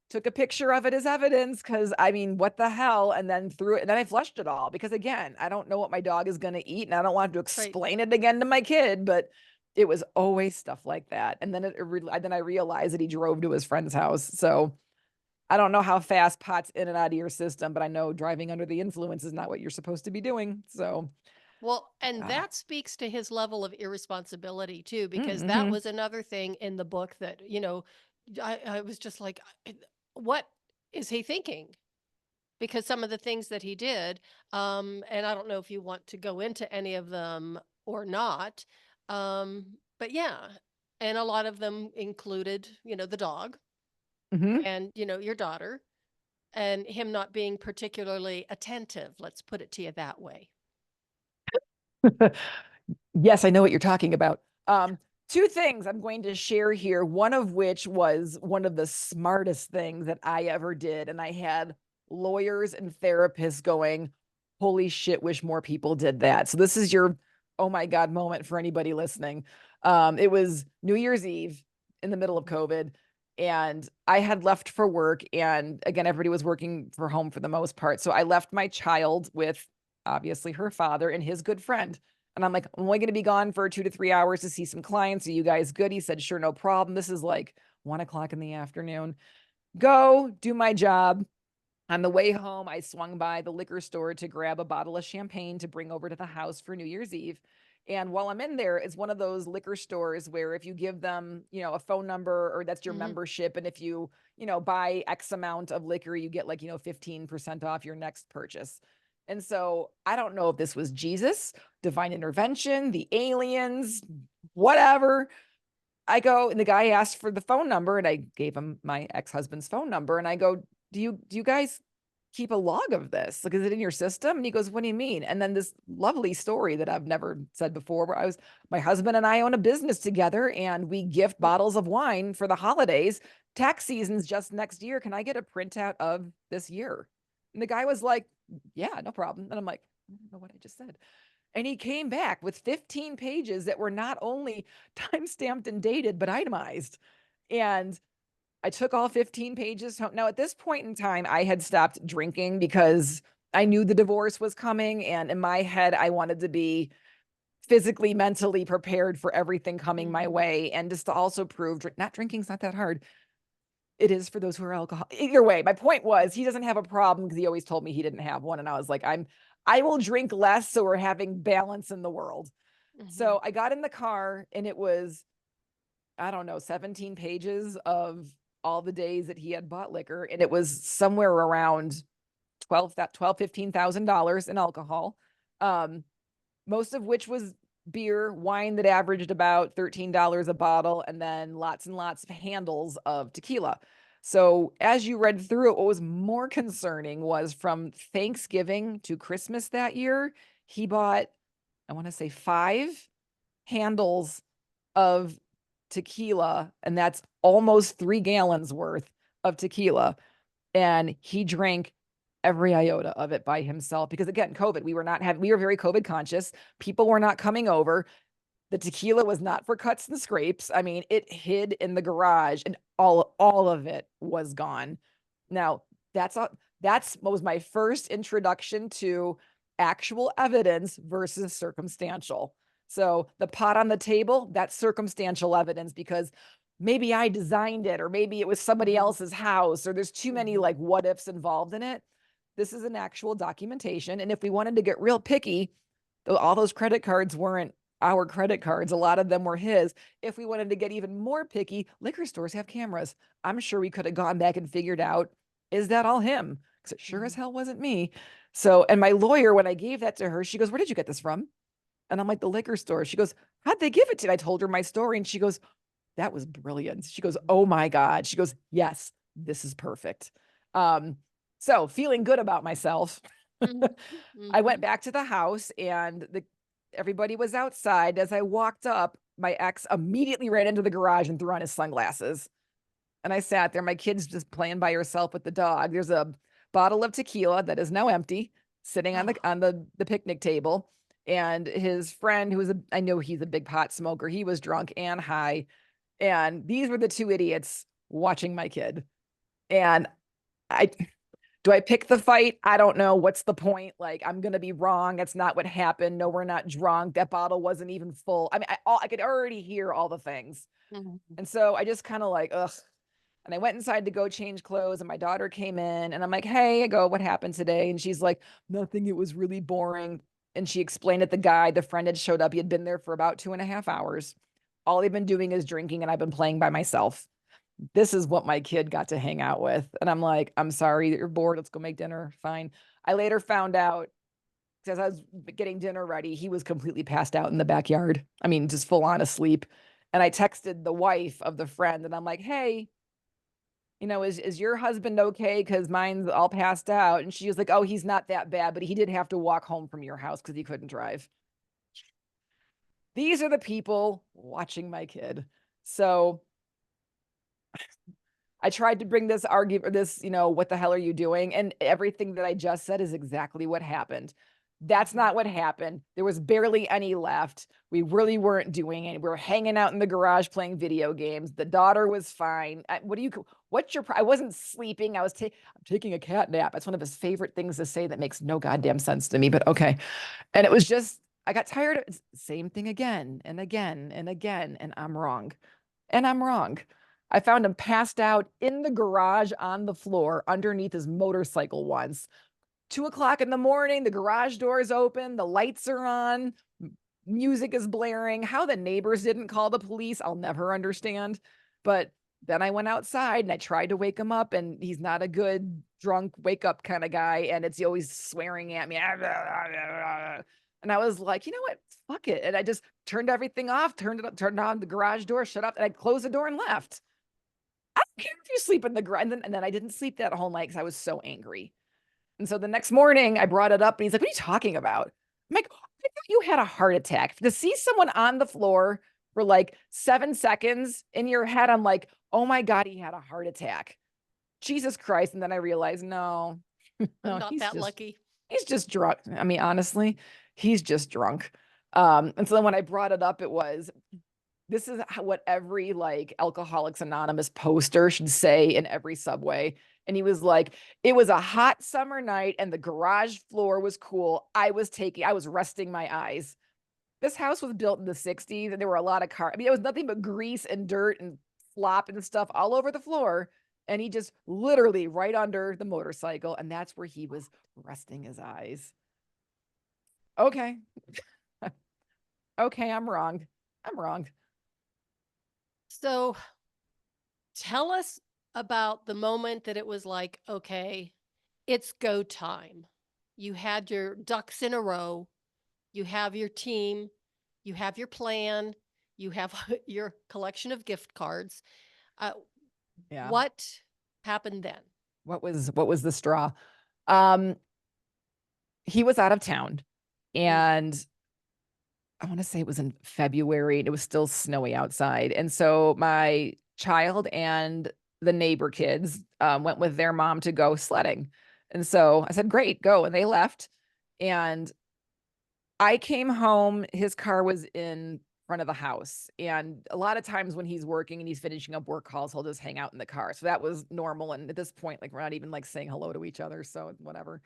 took a picture of it as evidence because I mean, what the hell? And then threw it, and then I flushed it all because again, I don't know what my dog is going to eat and I don't want to explain it again to my kid, but it was always stuff like that. And then then I realized that he drove to his friend's house. So I don't know how fast pot's in and out of your system, but I know driving under the influence is not what you're supposed to be doing. So well, and that speaks to his level of irresponsibility too, because mm-hmm. that was another thing in the book that, I was just like, what is he thinking? Because some of the things that he did, and I don't know if you want to go into any of them or not, but yeah, and a lot of them included, the dog and, your daughter and him not being particularly attentive. Let's put it to you that way. Yes, I know what you're talking about. Two things I'm going to share here, one of which was one of the smartest things that I ever did. And I had lawyers and therapists going, holy shit, wish more people did that. So this is your, oh my God moment for anybody listening. It was New Year's Eve in the middle of COVID. And I had left for work. And again, everybody was working for home for the most part. So I left my child with obviously her father and his good friend. And I'm like, I'm only going to be gone for 2 to 3 hours to see some clients. Are you guys good? He said, sure, no problem. This is like 1 o'clock in the afternoon. Go do my job. On the way home, I swung by the liquor store to grab a bottle of champagne to bring over to the house for New Year's Eve. And while I'm in there, it's one of those liquor stores where if you give them, a phone number or that's your membership, and if you, buy X amount of liquor, you get like, 15% off your next purchase. And so I don't know if this was Jesus, divine intervention, the aliens, whatever. I go and the guy asked for the phone number and I gave him my ex-husband's phone number. And I go, do you guys keep a log of this? Like, is it in your system? And he goes, what do you mean? And then this lovely story that I've never said before, where my husband and I own a business together and we gift bottles of wine for the holidays. Tax season's just next year. Can I get a printout of this year? And the guy was like, yeah, no problem. And I'm like, I don't know what I just said. And he came back with 15 pages that were not only time-stamped and dated, but itemized. And I took all 15 pages home. Now, at this point in time, I had stopped drinking because I knew the divorce was coming. And in my head, I wanted to be physically, mentally prepared for everything coming my way. And just to also prove not drinking's not that hard. It is for those who are alcoholic. Either way, my point was he doesn't have a problem because he always told me he didn't have one. And I was like, I will drink less. So we're having balance in the world. So I got in the car and it was, I don't know, 17 pages of all the days that he had bought liquor. And it was somewhere around $15,000 in alcohol. Most of which was beer, wine that averaged about $13 a bottle, and then lots and lots of handles of tequila. So as you read through it, what was more concerning was from Thanksgiving to Christmas that year, he bought, I want to say 5 handles of tequila, and that's almost 3 gallons worth of tequila. And he drank every iota of it by himself because again, COVID, we were very COVID conscious. People were not coming over. The tequila was not for cuts and scrapes. I mean, it hid in the garage and all of it was gone. Now that was my first introduction to actual evidence versus circumstantial. So the pot on the table, that's circumstantial evidence because maybe I designed it, or maybe it was somebody else's house, or there's too many like what ifs involved in it. This is an actual documentation. And if we wanted to get real picky, all those credit cards weren't our credit cards. A lot of them were his. If we wanted to get even more picky, liquor stores have cameras. I'm sure we could have gone back and figured out, is that all him? Because it sure as hell wasn't me. So, and my lawyer, when I gave that to her, she goes, where did you get this from? And I'm like, the liquor store. She goes, how'd they give it to you? I told her my story. And she goes, that was brilliant. She goes, oh my God. She goes, yes, this is perfect. So feeling good about myself, I went back to the house and everybody was outside. As I walked up, my ex immediately ran into the garage and threw on his sunglasses. And I sat there, my kid's just playing by herself with the dog. There's a bottle of tequila that is now empty, sitting on the picnic table. And his friend, I know he's a big pot smoker, he was drunk and high. And these were the two idiots watching my kid. And do I pick the fight? I don't know. What's the point? Like, I'm going to be wrong. That's not what happened. No, we're not drunk. That bottle wasn't even full. I mean, I could already hear all the things. And so I just kind of like, ugh. And I went inside to go change clothes and my daughter came in and I'm like, hey, I go, what happened today? And she's like, nothing. It was really boring. And she explained it. The friend had showed up. He had been there for about 2.5 hours. All they've been doing is drinking and I've been playing by myself. This is what my kid got to hang out with. And I'm like, I'm sorry that you're bored. Let's go make dinner. Fine. I later found out, as I was getting dinner ready, he was completely passed out in the backyard. I mean, just full on asleep. And I texted the wife of the friend and I'm like, hey, is your husband okay? Because mine's all passed out. And she was like, oh, he's not that bad, but he did have to walk home from your house because he couldn't drive. These are the people watching my kid. So I tried to bring this argument, what the hell are you doing? And everything that I just said is exactly what happened. That's not what happened. There was barely any left. We really weren't doing it. We were hanging out in the garage playing video games. The daughter was fine. I wasn't sleeping. I'm taking a cat nap. That's one of his favorite things to say that makes no goddamn sense to me, but okay. And it was just, I got tired of it. Same thing again and again and again. And I'm wrong. I found him passed out in the garage on the floor underneath his motorcycle once. 2:00 in the morning, the garage door is open, the lights are on, music is blaring. How the neighbors didn't call the police, I'll never understand. But then I went outside and I tried to wake him up, and he's not a good drunk wake up kind of guy. And it's always swearing at me. And I was like, you know what? Fuck it. And I just turned everything off, turned on the garage door, shut up, and I closed the door and left. I don't care if you sleep in the garage. And then I didn't sleep that whole night because I was so angry. And so the next morning I brought it up and he's like, what are you talking about? I'm like, I thought you had a heart attack. To see someone on the floor for like 7 seconds in your head, I'm like, oh my God, he had a heart attack. Jesus Christ. And then I realized, no, I'm not that lucky. He's just drunk. I mean, honestly, he's just drunk. And so then when I brought it up, this is what every like Alcoholics Anonymous poster should say in every subway. And he was like, it was a hot summer night and the garage floor was cool. I was resting my eyes. This house was built in the 60s and there were a lot of cars. I mean, it was nothing but grease and dirt and flop and stuff all over the floor. And he just literally right under the motorcycle. And that's where he was resting his eyes. Okay. Okay, I'm wrong. So tell us about the moment that it was like, okay, it's go time. You had your ducks in a row. You have your team. You have your plan. You have your collection of gift cards. Yeah. What happened then? What was the straw? He was out of town and I want to say it was in February and it was still snowy outside. And so my child and the neighbor kids went with their mom to go sledding. And so I said, great, go. And they left. And I came home, his car was in front of the house. And a lot of times when he's working and he's finishing up work calls, he'll just hang out in the car. So that was normal. And at this point, like we're not even like saying hello to each other. So whatever.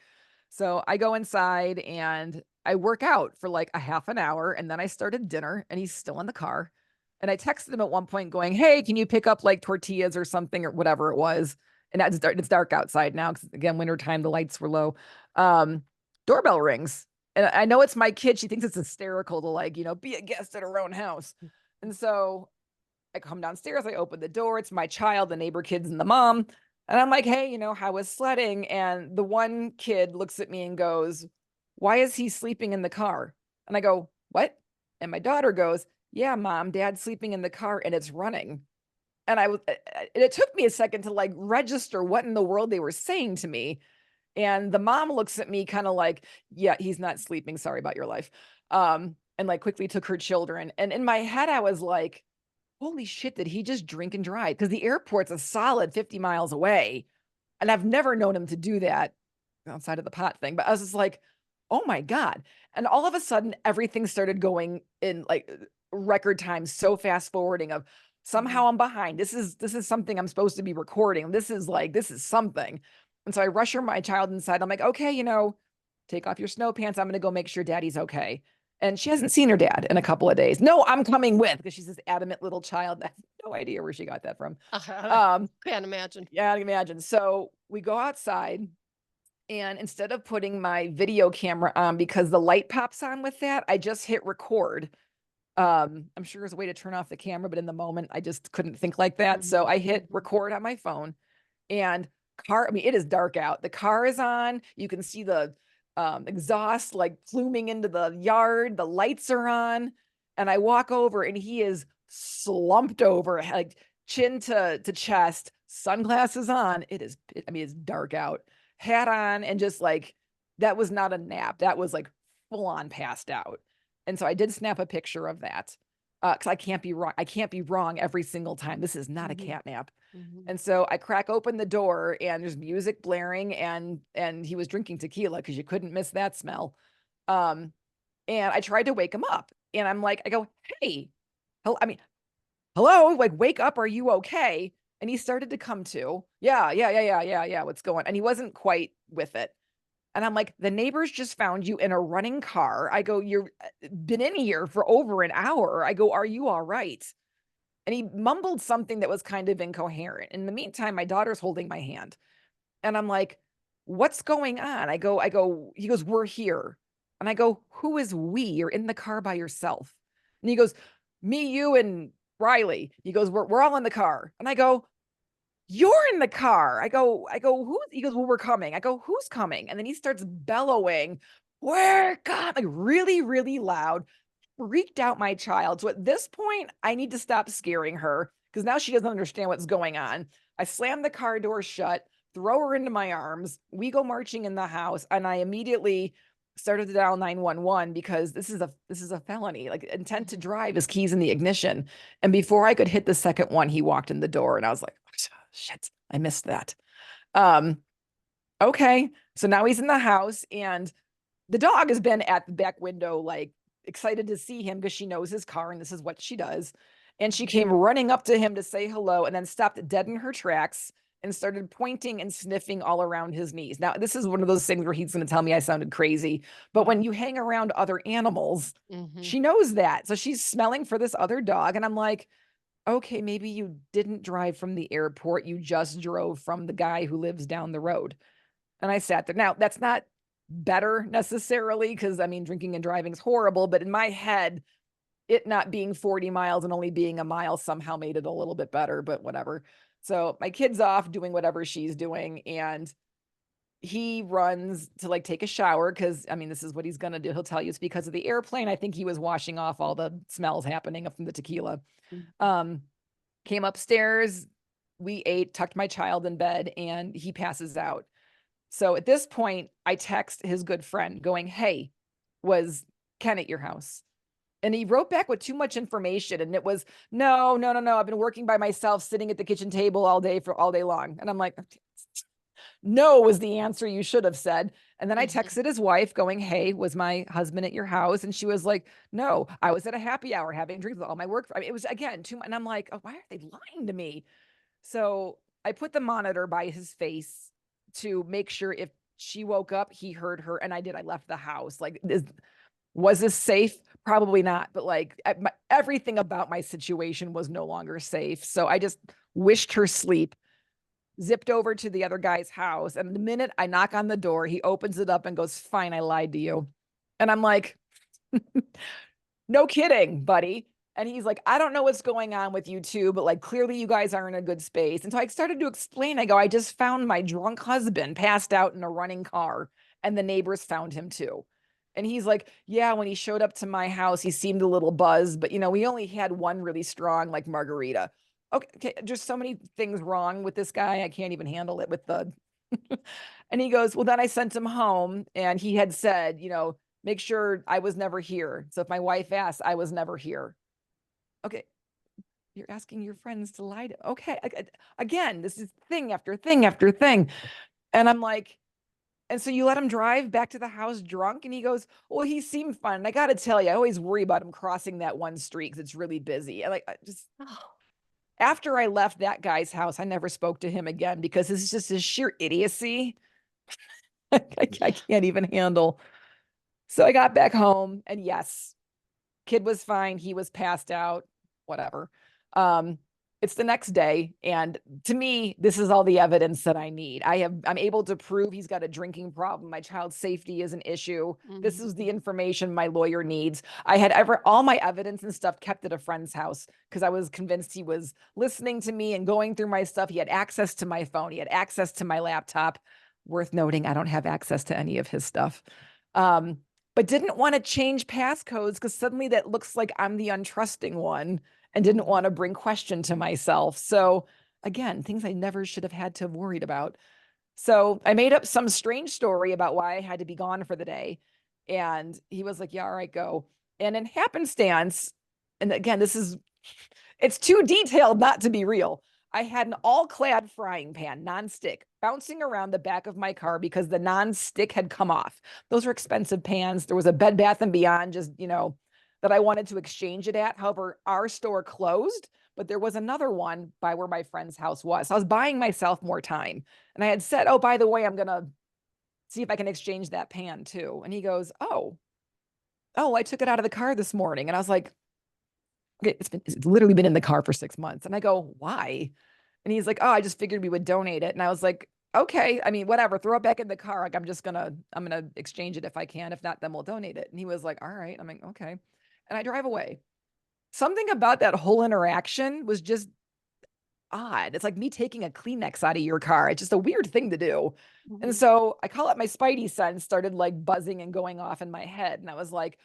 So I go inside and I work out for like a half an hour. And then I started dinner and he's still in the car. And I texted him at one point going, hey, can you pick up like tortillas or something or whatever it was? And it's dark outside now because again, wintertime, the lights were low. Doorbell rings. And I know it's my kid. She thinks it's hysterical to like, be a guest at her own house. And so I come downstairs, I open the door. It's my child, the neighbor kids and the mom. And I'm like, hey, how was sledding? And the one kid looks at me and goes, why is he sleeping in the car? And I go, what? And my daughter goes, yeah, mom, dad's sleeping in the car and it's running. And it took me a second to like register what in the world they were saying to me. And the mom looks at me kind of like, yeah, he's not sleeping. Sorry about your life. And like quickly took her children. And in my head, I was like, holy shit, did he just drink and drive? Because the airport's a solid 50 miles away. And I've never known him to do that outside of the pot thing. But I was just like, oh my God. And all of a sudden, everything started going in like record time, so fast forwarding of somehow I'm behind. This is something I'm supposed to be recording. This is something. And so I rush my child inside. I'm like, okay, take off your snow pants. I'm going to go make sure daddy's okay. And she hasn't seen her dad in a couple of days. No, I'm coming with, because she's this adamant little child. I have no idea where she got that from. Can't imagine. Yeah, I can imagine. So we go outside, and instead of putting my video camera on because the light pops on with that, I just hit record. I'm sure there's a way to turn off the camera, but in the moment, I just couldn't think like that. So I hit record on my phone, and it is dark out. The car is on. You can see the exhaust like pluming into the yard. The lights are on. And I walk over, and he is slumped over, like chin to chest, sunglasses on. It's dark out, hat on, and just like, that was not a nap. That was like full on passed out. And so I did snap a picture of that, because I can't be wrong. I can't be wrong every single time. This is not a cat nap. And so I crack open the door, and there's music blaring, and he was drinking tequila, because you couldn't miss that smell. And I tried to wake him up, and I go, hey, hello, like, wake up. Are you okay? And he started to come to. Yeah. What's going on? And he wasn't quite with it. And I'm like, the neighbors just found you in a running car. I go, you've been in here for over an hour. I go, are you all right? And he mumbled something that was kind of incoherent. In the meantime, my daughter's holding my hand. And I'm like, what's going on? He goes, we're here. And I go, who is we? You're in the car by yourself. And he goes, me, you, and Riley. He goes, we're all in the car. And I go, you're in the car. I go, who? He goes, well, we're coming. I go, who's coming? And then he starts bellowing, we're coming, like really, really loud. Freaked out my child. So at this point, I need to stop scaring her, because now she doesn't understand what's going on. I slam the car door shut, throw her into my arms. We go marching in the house, and I immediately started to dial 911, because this is a felony. Like, intent to drive is keys in the ignition. And before I could hit the second one, he walked in the door, and I was like, shit, I missed that. Okay. So now he's in the house, and the dog has been at the back window, like, excited to see him, because she knows his car and this is what she does. And she came running up to him to say hello, and then stopped dead in her tracks and started pointing and sniffing all around his knees. Now, this is one of those things where he's going to tell me I sounded crazy, but when you hang around other animals, she knows that. So she's smelling for this other dog. And I'm like, okay, maybe you didn't drive from the airport. You just drove from the guy who lives down the road. And I sat there. Now, that's not better necessarily, because drinking and driving is horrible, but in my head, it not being 40 miles and only being a mile somehow made it a little bit better, but whatever. So my kid's off doing whatever she's doing, and he runs to like take a shower, because this is what he's gonna do. He'll tell you it's because of the airplane. I think he was washing off all the smells happening from the tequila. Came upstairs, we ate, tucked my child in bed, and he passes out. So at this point, I text his good friend going, hey, was Ken at your house? And he wrote back with too much information. And it was, no. I've been working by myself, sitting at the kitchen table all day long. And I'm like, no was the answer you should have said. And then I texted his wife going, hey, was my husband at your house? And she was like, no, I was at a happy hour having drinks with all my work. It was, again, too much. And I'm like, oh, why are they lying to me? So I put the monitor by his face to make sure if she woke up, he heard her. And I did. I left the house. Like, was this safe? Probably not. But like, everything about my situation was no longer safe. So I just wished her sleep, zipped over to the other guy's house. And the minute I knock on the door, he opens it up and goes, fine, I lied to you. And I'm like, no kidding, buddy. And he's like, I don't know what's going on with you two, but like, clearly you guys are in a good space. And so I started to explain, I go, I just found my drunk husband passed out in a running car, and the neighbors found him too. And he's like, yeah, when he showed up to my house, he seemed a little buzzed, but we only had one really strong like margarita. Okay, there's so many things wrong with this guy. I can't even handle it with the. And he goes, well, then I sent him home and he had said, make sure I was never here. So if my wife asks, I was never here. Okay. You're asking your friends to lie to. Okay. Again, this is thing after thing after thing. And I'm like, and so you let him drive back to the house drunk? And he goes, well, he seemed fun. And I got to tell you, I always worry about him crossing that one street because it's really busy. And after I left that guy's house, I never spoke to him again because it's just his sheer idiocy. I can't even handle. So I got back home and yes, kid was fine. He was passed out, whatever. It's the next day. And to me, this is all the evidence that I need. I'm able to prove he's got a drinking problem. My child's safety is an issue. This is the information my lawyer needs. I had all my evidence and stuff kept at a friend's house because I was convinced he was listening to me and going through my stuff. He had access to my phone. He had access to my laptop. Worth noting, I don't have access to any of his stuff. But didn't want to change passcodes because suddenly that looks like I'm the untrusting one and didn't want to bring question to myself. So again, things I never should have had to have worried about. So I made up some strange story about why I had to be gone for the day. And he was like, yeah, all right, go. And in happenstance, and again, it's too detailed not to be real. I had an all-clad frying pan, non-stick, bouncing around the back of my car because the non-stick had come off. Those are expensive pans. There was a Bed Bath & Beyond just, that I wanted to exchange it at. However, our store closed, but there was another one by where my friend's house was. So I was buying myself more time. And I had said, oh, by the way, I'm going to see if I can exchange that pan too. And he goes, oh, I took it out of the car this morning. And I was like, okay, it's literally been in the car for 6 months. And I go, why? And he's like, oh, I just figured we would donate it. And I was like, okay, I mean, whatever, throw it back in the car. Like, I'm going to exchange it if I can. If not, then we'll donate it. And he was like, all right. I'm like, okay. And I drive away. Something about that whole interaction was just odd. It's like me taking a Kleenex out of your car. It's just a weird thing to do. And so I call up my Spidey sense, started like buzzing and going off in my head. And I was like,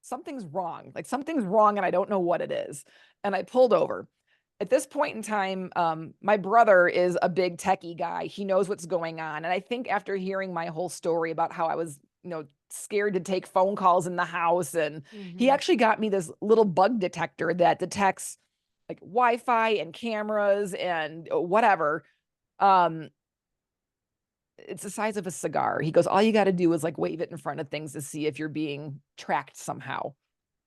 something's wrong. Like something's wrong and I don't know what it is. And I pulled over. At this point in time, my brother is a big techie guy. He knows what's going on. And I think after hearing my whole story about how I was, scared to take phone calls in the house, and he actually got me this little bug detector that detects like Wi-Fi and cameras and whatever. It's the size of a cigar. He goes, all you got to do is like wave it in front of things to see if you're being tracked somehow.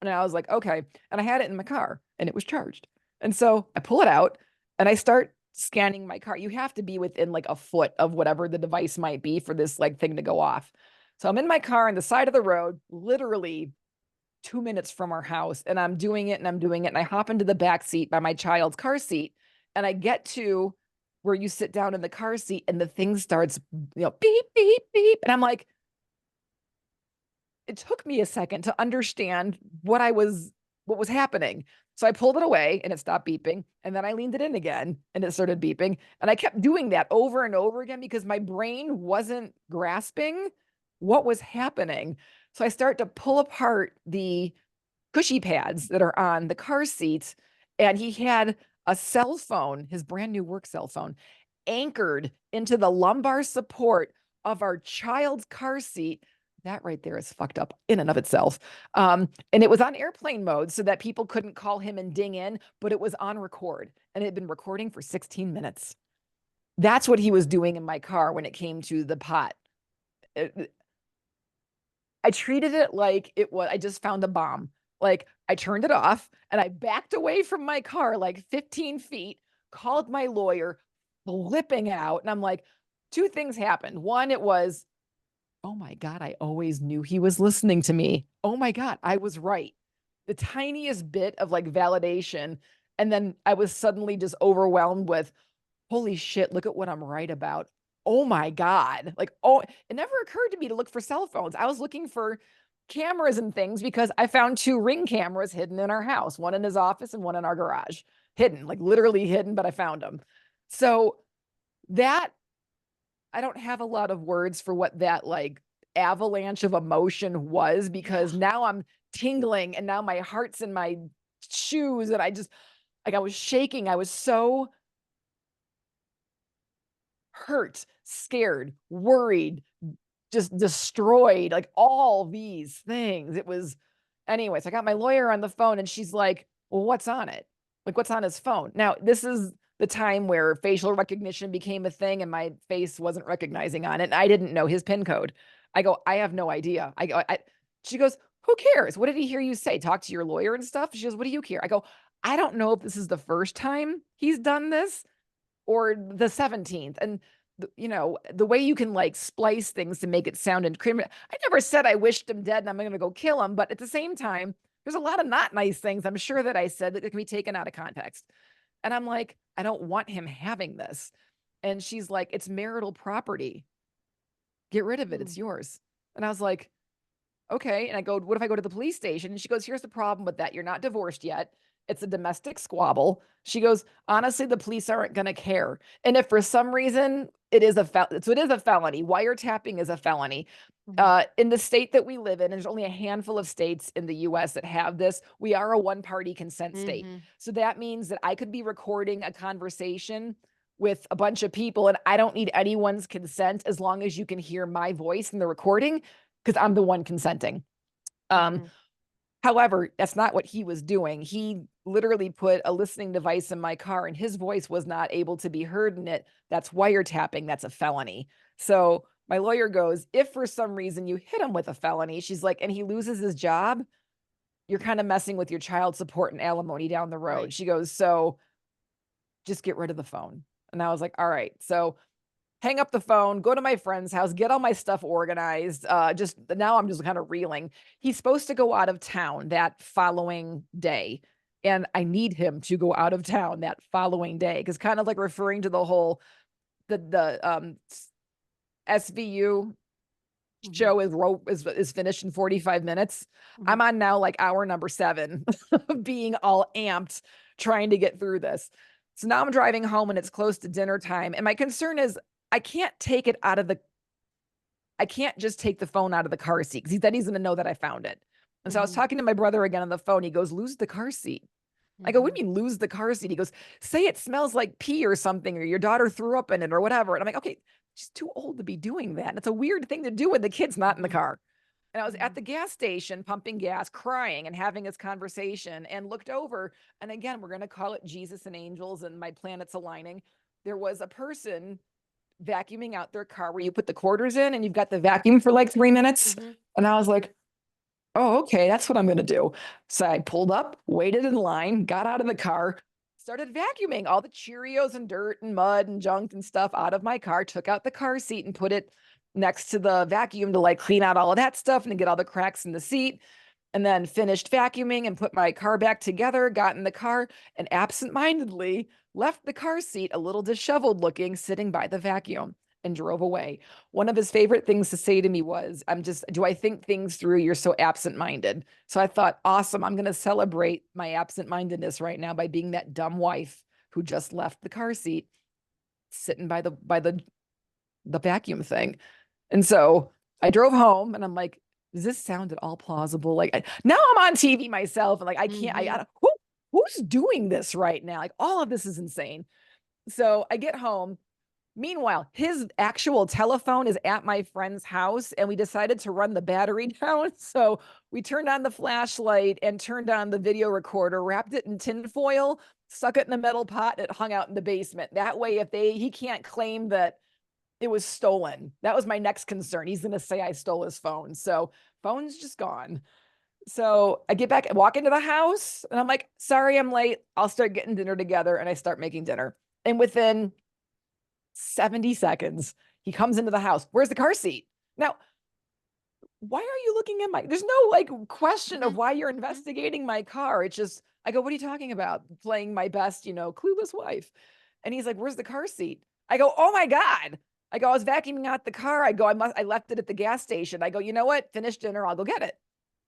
And I was like, okay. And I had it in my car and it was charged. And so I pull it out and I start scanning my car. You have to be within like a foot of whatever the device might be for this like thing to go off. So I'm in my car on the side of the road, literally 2 minutes from our house, and I'm doing it and I'm doing it. And I hop into the back seat by my child's car seat and I get to where you sit down in the car seat and the thing starts, beep, beep, beep. And I'm like, it took me a second to understand what was happening. So I pulled it away and it stopped beeping. And then I leaned it in again and it started beeping. And I kept doing that over and over again because my brain wasn't grasping what was happening. So I start to pull apart the cushy pads that are on the car seats. And he had a cell phone, his brand new work cell phone, anchored into the lumbar support of our child's car seat. That right there is fucked up in and of itself. And it was on airplane mode so that people couldn't call him and ding in, but it was on record and it had been recording for 16 minutes. That's what he was doing in my car when it came to the pot. I treated it like I just found a bomb. Like I turned it off and I backed away from my car like 15 feet, called my lawyer, flipping out. And I'm like, two things happened. One, it was, oh my God, I always knew he was listening to me. Oh my God, I was right. The tiniest bit of like validation. And then I was suddenly just overwhelmed with, holy shit, look at what I'm right about. Oh my God. Like, it never occurred to me to look for cell phones. I was looking for cameras and things because I found 2 Ring cameras hidden in our house, one in his office and one in our garage, hidden, like literally hidden, but I found them. So that, I don't have a lot of words for what that like avalanche of emotion was, because now I'm tingling and now my heart's in my shoes and I was shaking. I was so hurt, scared, worried, just destroyed, like all these things. It was, anyways, I got my lawyer on the phone and she's like, well, what's on it? Like, what's on his phone? Now, this is the time where facial recognition became a thing and my face wasn't recognizing on it. And I didn't know his PIN code. I go, I have no idea. She goes, who cares? What did he hear you say? Talk to your lawyer and stuff. She goes, what do you care? I go, I don't know if this is the first time he's done this or the 17th. And the way you can like splice things to make it sound incriminating. I never said I wished him dead and I'm going to go kill him. But at the same time, there's a lot of not nice things I'm sure that I said that can be taken out of context. And I'm like, I don't want him having this. And she's like, it's marital property. Get rid of it. It's yours. And I was like, okay. And I go, what if I go to the police station? And she goes, here's the problem with that. You're not divorced yet. It's a domestic squabble. She goes, honestly, the police aren't going to care. And if for some reason it is a felony, wiretapping is a felony. In the state that we live in, there's only a handful of states in the US that have this. We are a one-party consent state. So that means that I could be recording a conversation with a bunch of people and I don't need anyone's consent as long as you can hear my voice in the recording because I'm the one consenting. However, that's not what he was doing. He literally put a listening device in my car and his voice was not able to be heard in it. That's wiretapping. That's a felony. So my lawyer goes, if for some reason you hit him with a felony, she's like, and he loses his job, you're kind of messing with your child support and alimony down the road. Right. She goes, so just get rid of the phone. And I was like, all right. So hang up the phone, go to my friend's house, get all my stuff organized. Now I'm just kind of reeling. He's supposed to go out of town that following day. And I need him to go out of town that following day. Because kind of like referring to the whole, the SVU show is finished in 45 minutes. I'm on now like hour number 7 being all amped, trying to get through this. So now I'm driving home and it's close to dinner time. And my concern is, I can't just take the phone out of the car seat because then he's going to know that I found it. And so I was talking to my brother again on the phone. He goes, lose the car seat. I go, what do you mean lose the car seat? He goes, say it smells like pee or something, or your daughter threw up in it or whatever. And I'm like, okay, she's too old to be doing that. And it's a weird thing to do when the kid's not in the car. And I was at the gas station pumping gas, crying and having this conversation and looked over. And again, we're going to call it Jesus and angels and my planets aligning. There was a person vacuuming out their car where you put the quarters in and you've got the vacuum for like 3 minutes. And I was like, oh, okay, that's what I'm going to do. So I pulled up, waited in line, got out of the car, started vacuuming all the Cheerios and dirt and mud and junk and stuff out of my car, took out the car seat and put it next to the vacuum to like clean out all of that stuff and get all the cracks in the seat. And then finished vacuuming and put my car back together, got in the car and absentmindedly left the car seat a little disheveled looking, sitting by the vacuum and drove away. One of his favorite things to say to me was, do I think things through? You're so absent-minded. So I thought, awesome. I'm going to celebrate my absent-mindedness right now by being that dumb wife who just left the car seat sitting by the vacuum thing. And so I drove home and I'm like, does this sound at all plausible? Like now I'm on TV myself and like, I can't, who's doing this right now? Like all of this is insane. So I get home. Meanwhile, his actual telephone is at my friend's house and we decided to run the battery down. So we turned on the flashlight and turned on the video recorder, wrapped it in tin foil, stuck it in a metal pot, and it hung out in the basement. That way, he can't claim that it was stolen. That was my next concern. He's going to say I stole his phone. So phone's just gone. So I get back and walk into the house and I'm like, sorry, I'm late. I'll start getting dinner together. And I start making dinner. And within 70 seconds, he comes into the house. Where's the car seat? Now, why are you looking at there's no like question of why you're investigating my car. It's just, I go, what are you talking about? Playing my best, clueless wife. And he's like, where's the car seat? I go, oh my God. I go, I was vacuuming out the car. I go, I left it at the gas station. I go, you know what? Finish dinner. I'll go get it.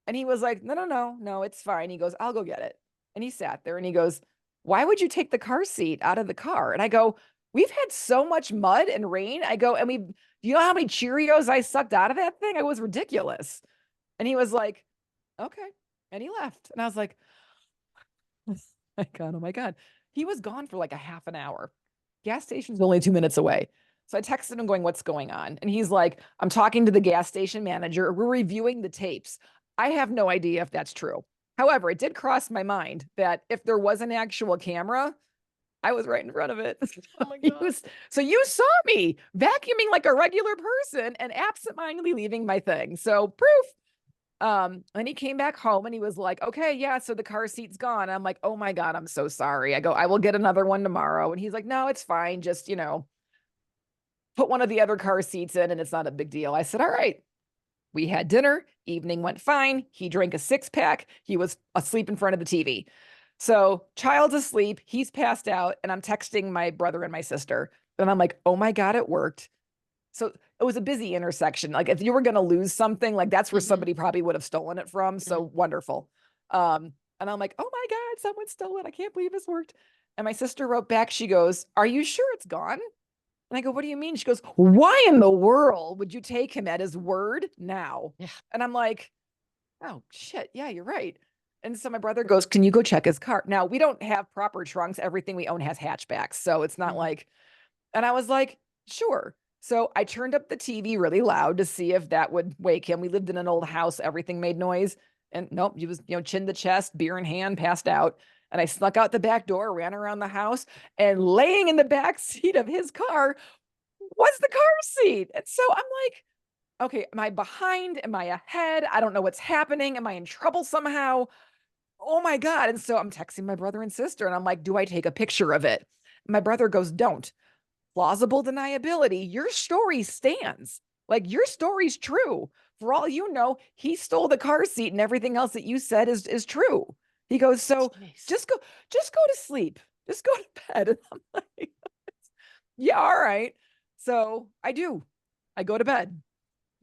And he was like, no, it's fine. He goes, I'll go get it. And he sat there and he goes, why would you take the car seat out of the car? And I go, we've had so much mud and rain. I go, and do you know how many Cheerios I sucked out of that thing? It was ridiculous. And he was like, okay. And he left. And I was like, oh my God, oh my God. He was gone for like a half an hour. Gas station's only 2 minutes away. So I texted him going, what's going on? And he's like, I'm talking to the gas station manager. We're reviewing the tapes. I have no idea if that's true. However, it did cross my mind that if there was an actual camera, I was right in front of it. Oh my God. So you saw me vacuuming like a regular person and absentmindedly leaving my thing. So proof. And he came back home and he was like, okay, yeah, so the car seat's gone. I'm like, oh my God, I'm so sorry. I go, I will get another one tomorrow. And he's like, no, it's fine. Just, put one of the other car seats in and it's not a big deal. I said, all right. We had dinner. Evening went fine. He drank a 6-pack. He was asleep in front of the TV. So child's asleep. He's passed out. And I'm texting my brother and my sister. And I'm like, oh my God, it worked. So it was a busy intersection. Like if you were going to lose something, like that's where somebody probably would have stolen it from. So wonderful. And I'm like, oh my God, someone stole it. I can't believe this worked. And my sister wrote back, she goes, are you sure it's gone? And I go, what do you mean? She goes, why in the world would you take him at his word now? Yeah. And I'm like, oh shit. Yeah, you're right. And so my brother goes, can you go check his car? Now we don't have proper trunks. Everything we own has hatchbacks. So it's not like, and I was like, sure. So I turned up the TV really loud to see if that would wake him. We lived in an old house. Everything made noise. And nope, he was, chin to chest, beer in hand, passed out. And I snuck out the back door, ran around the house, and laying in the back seat of his car was the car seat. And so I'm like, okay, am I behind? Am I ahead? I don't know what's happening. Am I in trouble somehow? Oh my God. And so I'm texting my brother and sister, and I'm like, do I take a picture of it? My brother goes, don't. Plausible deniability. Your story stands. Like your story's true. For all you know, he stole the car seat and everything else that you said is true. He goes, so just go to sleep. Just go to bed. And I'm like, yeah, all right. So I do. I go to bed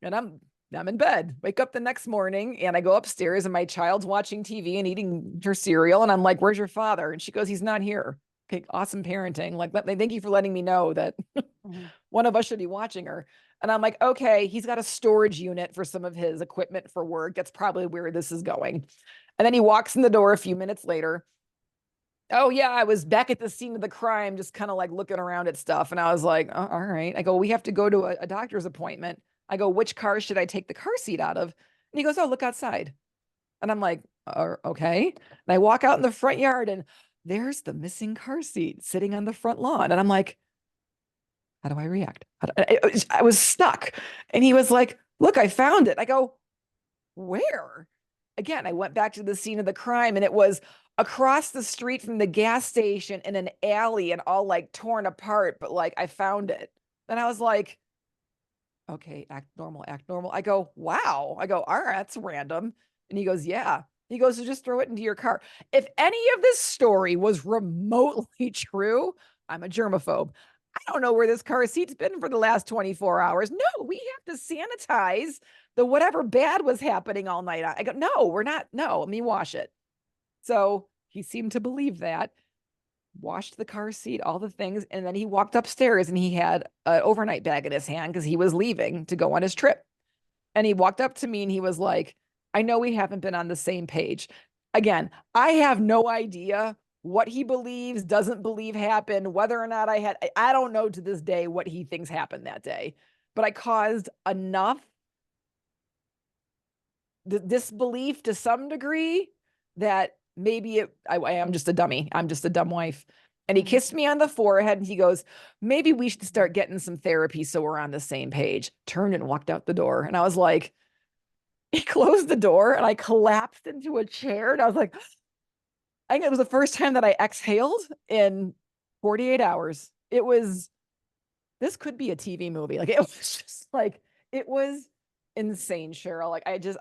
and I'm in bed. Wake up the next morning and I go upstairs and my child's watching TV and eating her cereal. And I'm like, where's your father? And she goes, he's not here. Okay, awesome parenting. Like, thank you for letting me know that one of us should be watching her. And I'm like, okay, he's got a storage unit for some of his equipment for work. That's probably where this is going. And then he walks in the door a few minutes later. Oh yeah, I was back at the scene of the crime, just kind of like looking around at stuff. And I was like, oh, all right. I go, we have to go to a doctor's appointment. I go, which car should I take the car seat out of? And he goes, oh, look outside. And I'm like, okay. And I walk out in the front yard and there's the missing car seat sitting on the front lawn. And I'm like, how do I react? I was stuck. And he was like, look, I found it. I go, where? Again, I went back to the scene of the crime and it was across the street from the gas station in an alley and all like torn apart, but like I found it. And I was like, okay, act normal, act normal. I go, wow. I go, all right, that's random. And he goes, yeah. He goes, so just throw it into your car. If any of this story was remotely true, I'm a germaphobe. I don't know where this car seat's been for the last 24 hours. No, we have to sanitize the whatever bad was happening all night. I go, no, we're not. No, let me wash it. So he seemed to believe that, washed the car seat, all the things. And then he walked upstairs and he had an overnight bag in his hand because he was leaving to go on his trip. And he walked up to me and he was like, I know we haven't been on the same page. Again, I have no idea what he believes, doesn't believe happened, whether or not I don't know to this day what he thinks happened that day, but I caused enough disbelief to some degree that maybe I am just a dummy. I'm just a dumb wife. And he kissed me on the forehead and he goes, maybe we should start getting some therapy so we're on the same page. Turned and walked out the door. And I was like, he closed the door and I collapsed into a chair. And I was like, I think it was the first time that I exhaled in 48 hours. This could be a TV movie. Like it was just like, it was insane, Cheryl. Like It's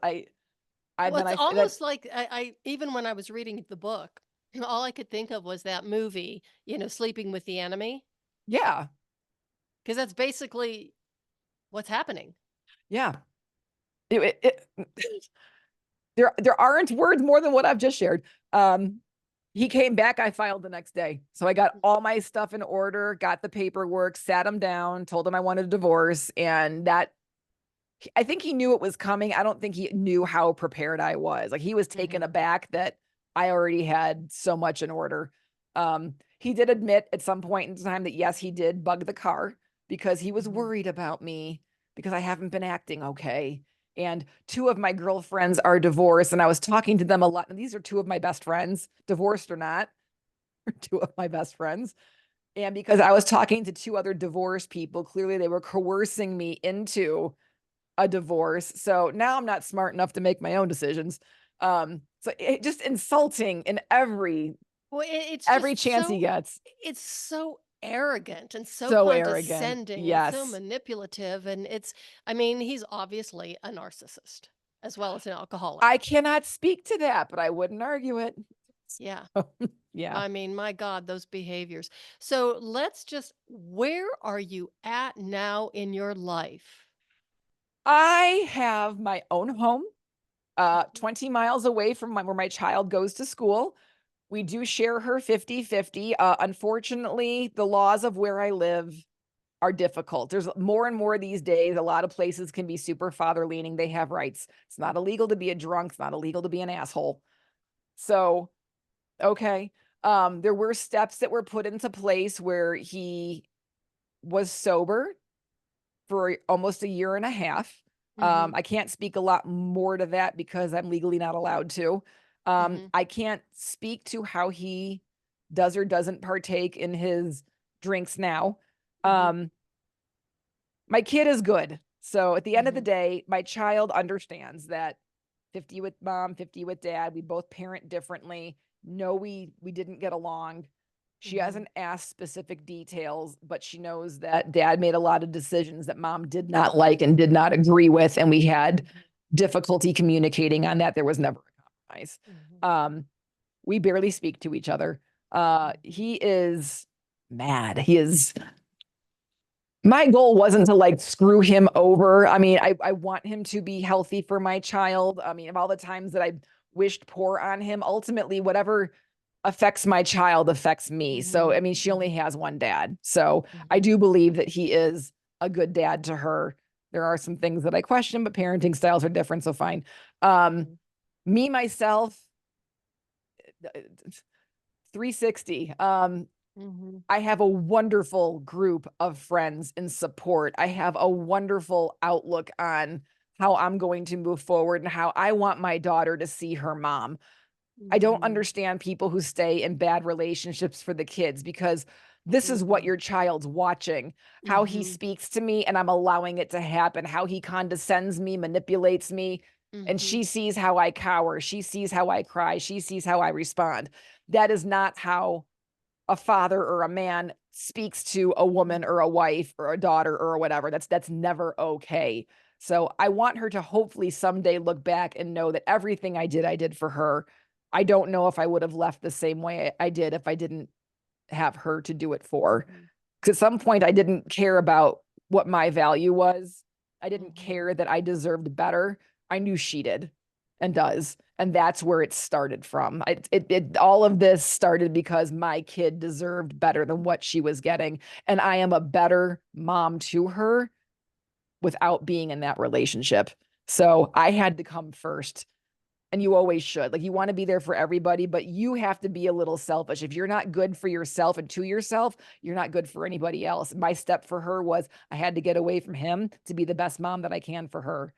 almost like I even when I was reading the book, all I could think of was that movie, Sleeping with the Enemy. Yeah. Because that's basically what's happening. Yeah. There aren't words more than what I've just shared. He came back, I filed the next day. So I got all my stuff in order, got the paperwork, sat him down, told him I wanted a divorce. And that, I think he knew it was coming. I don't think he knew how prepared I was. Like he was taken aback that I already had so much in order. He did admit at some point in time that yes, he did bug the car because he was worried about me because I haven't been acting okay. And two of my girlfriends are divorced, and I was talking to them a lot. And these are two of my best friends, divorced or not, two of my best friends. And because I was talking to two other divorced people, clearly they were coercing me into a divorce. So now I'm not smart enough to make my own decisions. So it just insulting in every Well, it's every just chance he so, gets. it's so arrogant and so So arrogant. condescending and so Yes. manipulative. And I mean, he's obviously a narcissist as well as an alcoholic. I cannot speak to that, but I wouldn't argue it. Yeah. Yeah. I mean, my God, those behaviors. So where are you at now in your life? I have my own home, 20 miles away from where my child goes to school. We do share her 50-50. Unfortunately, the laws of where I live are difficult. There's more and more these days. A lot of places can be super father leaning. They have rights. It's not illegal to be a drunk. It's not illegal to be an asshole. So, okay. There were steps that were put into place where he was sober for almost a year and a half. I can't speak a lot more to that because I'm legally not allowed to. I can't speak to how he does or doesn't partake in his drinks now. My kid is good. So at the end of the day, my child understands that 50 with mom, 50 with dad. We both parent differently. No, we didn't get along. She hasn't asked specific details, but she knows that dad made a lot of decisions that mom did not like and did not agree with. And we had difficulty communicating on that. There was never a compromise. We barely speak to each other. He is mad. My goal wasn't to like screw him over. I mean, I want him to be healthy for my child. I mean, of all the times that I wished poor on him, ultimately, whatever affects my child affects me. So, I mean, she only has one dad. So I do believe that he is a good dad to her. There are some things that I question, but parenting styles are different. So fine. Me, myself, 360. I have a wonderful group of friends and support. I have a wonderful outlook on how I'm going to move forward and how I want my daughter to see her mom. I don't understand people who stay in bad relationships for the kids because this is what your child's watching, how he speaks to me and I'm allowing it to happen, how he condescends me, manipulates me. And she sees how I cower. She sees how I cry. She sees how I respond. That is not how a father or a man speaks to a woman or a wife or a daughter or whatever. That's never okay. So I want her to hopefully someday look back and know that everything I did for her. I don't know if I would have left the same way I did if I didn't have her to do it for. Because at some point I didn't care about what my value was. I didn't care that I deserved better. I knew she did and does. And that's where it started from. All of this started because my kid deserved better than what she was getting. And I am a better mom to her without being in that relationship. So I had to come first. And you always should. Like, you want to be there for everybody, but you have to be a little selfish. If you're not good for yourself and to yourself, you're not good for anybody else. My step for her was I had to get away from him to be the best mom that I can for her.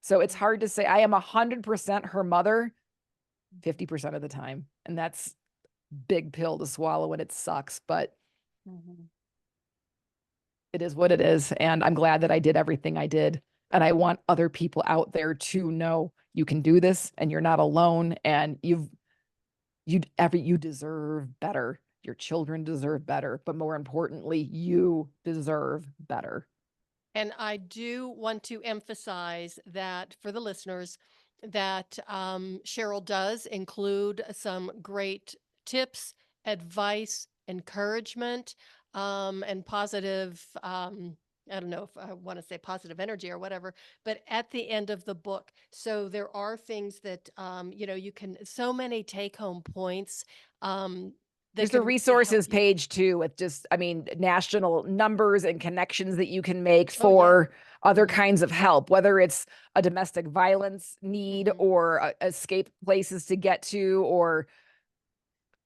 So it's hard to say I am 100% her mother 50% of the time. And that's big pill to swallow and it sucks, but it is what it is. And I'm glad that I did everything I did. And I want other people out there to know you can do this and you're not alone and you deserve better. Your children deserve better, but more importantly, you deserve better. And I do want to emphasize that for the listeners, that Cheryl does include some great tips, advice, encouragement, and positive I don't know if I want to say positive energy or whatever, but at the end of the book. So there are things that, you can, so many take home points that There's a could really help resources you. page too with just, I mean, national numbers and connections that you can make Oh, yeah. for other Mhm. kinds of help, whether it's a domestic violence need Mhm. or escape places to get to or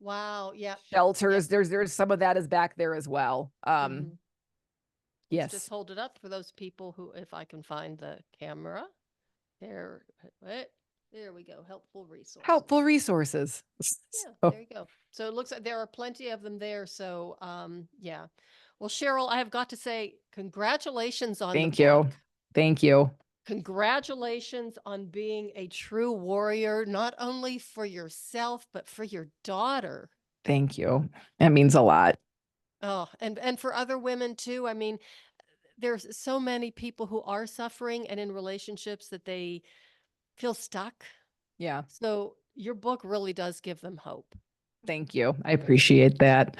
Wow. Yeah. Yep. shelters. There's some of that is back there as well. Mhm. Let's just Yes. hold it up for those people who, if I can find the camera. There, there we go. Helpful resources. Helpful resources. Yeah, Oh, there you go. So it looks like there are plenty of them there. So, yeah. Well, Cheryl, I have got to say, congratulations on the thank you. book. Thank you. Congratulations on being a true warrior, not only for yourself, but for your daughter. Thank you. That means a lot. Oh, and for other women too. I mean, there's so many people who are suffering and in relationships that they feel stuck. Yeah. So your book really does give them hope. Thank you. I appreciate that.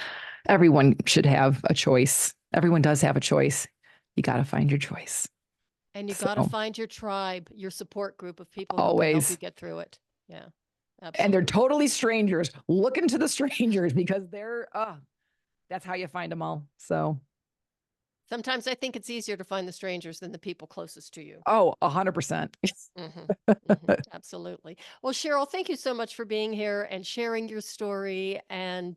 Everyone should have a choice. Everyone does have a choice. You got to find your choice. And you got to So find your tribe, your support group of people who can help you always. get through it. Yeah, And they're absolutely. totally strangers. Look into the strangers because that's how you find them all. So, Sometimes I think it's easier to find the strangers than the people closest to you. 100%. Absolutely. Well, Cheryl, thank you so much for being here and sharing your story and,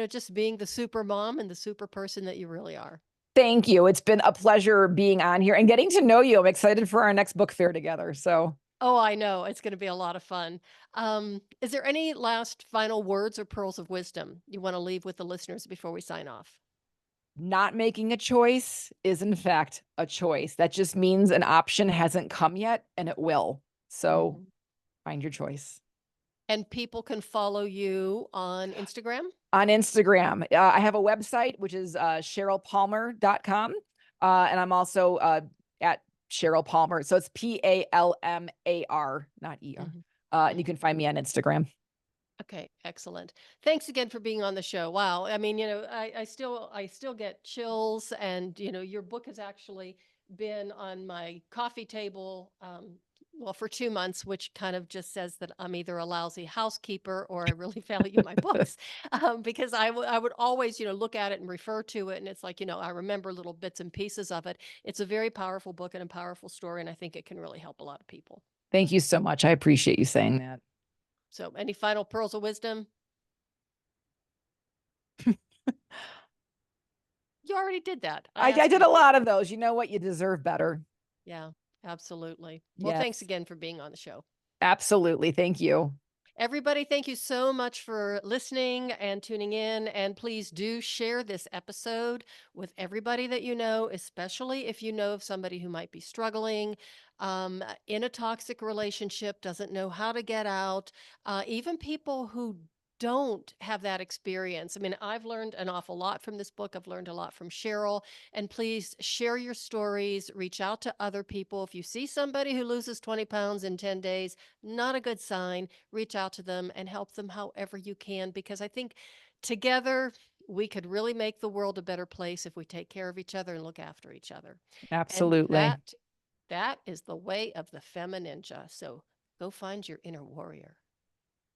just being the super mom and the super person that you really are. Thank you. It's been a pleasure being on here and getting to know you. I'm excited for our next book fair together. So, Oh, I know. It's going to be a lot of fun. Is there any last final words or pearls of wisdom you want to leave with the listeners before we sign off? not making a choice is, in fact, a choice. That just means an option hasn't come yet and it will. So, Mhm. find your choice. And people can follow you on Instagram? On Instagram, I have a website, which is CherylPalmar.com. And I'm also at Cheryl Palmar. So it's Palmar, not ER. Mhm. And you can find me on Instagram. Okay, excellent. Thanks again for being on the show. Wow. I mean, I still get chills and, your book has actually been on my coffee table, well, for 2 months, which kind of just says that I'm either a lousy housekeeper or I really value my books. Because I would always, look at it and refer to it. And it's like, I remember little bits and pieces of it. It's a very powerful book and a powerful story. And I think it can really help a lot of people. Thank you so much. I appreciate you saying that. So any final pearls of wisdom? You already did that. I I asked did you. a lot of those. You know what? You deserve better. Yeah, absolutely. Well, thanks Yes, again for being on the show. absolutely. Thank you. Everybody, thank you so much for listening and tuning in. And please do share this episode with everybody that you know, especially if you know of somebody who might be struggling in a toxic relationship, doesn't know how to get out, even people who don't have that experience. I mean, I've learned an awful lot from this book. I've learned a lot from Cheryl. And please share your stories, reach out to other people. If you see somebody who loses 20 pounds in 10 days, not a good sign. Reach out to them and help them however you can, because I think together we could really make the world a better place if we take care of each other and look after each other. And Absolutely. that is the way of the FemiNinja. So go find your inner warrior.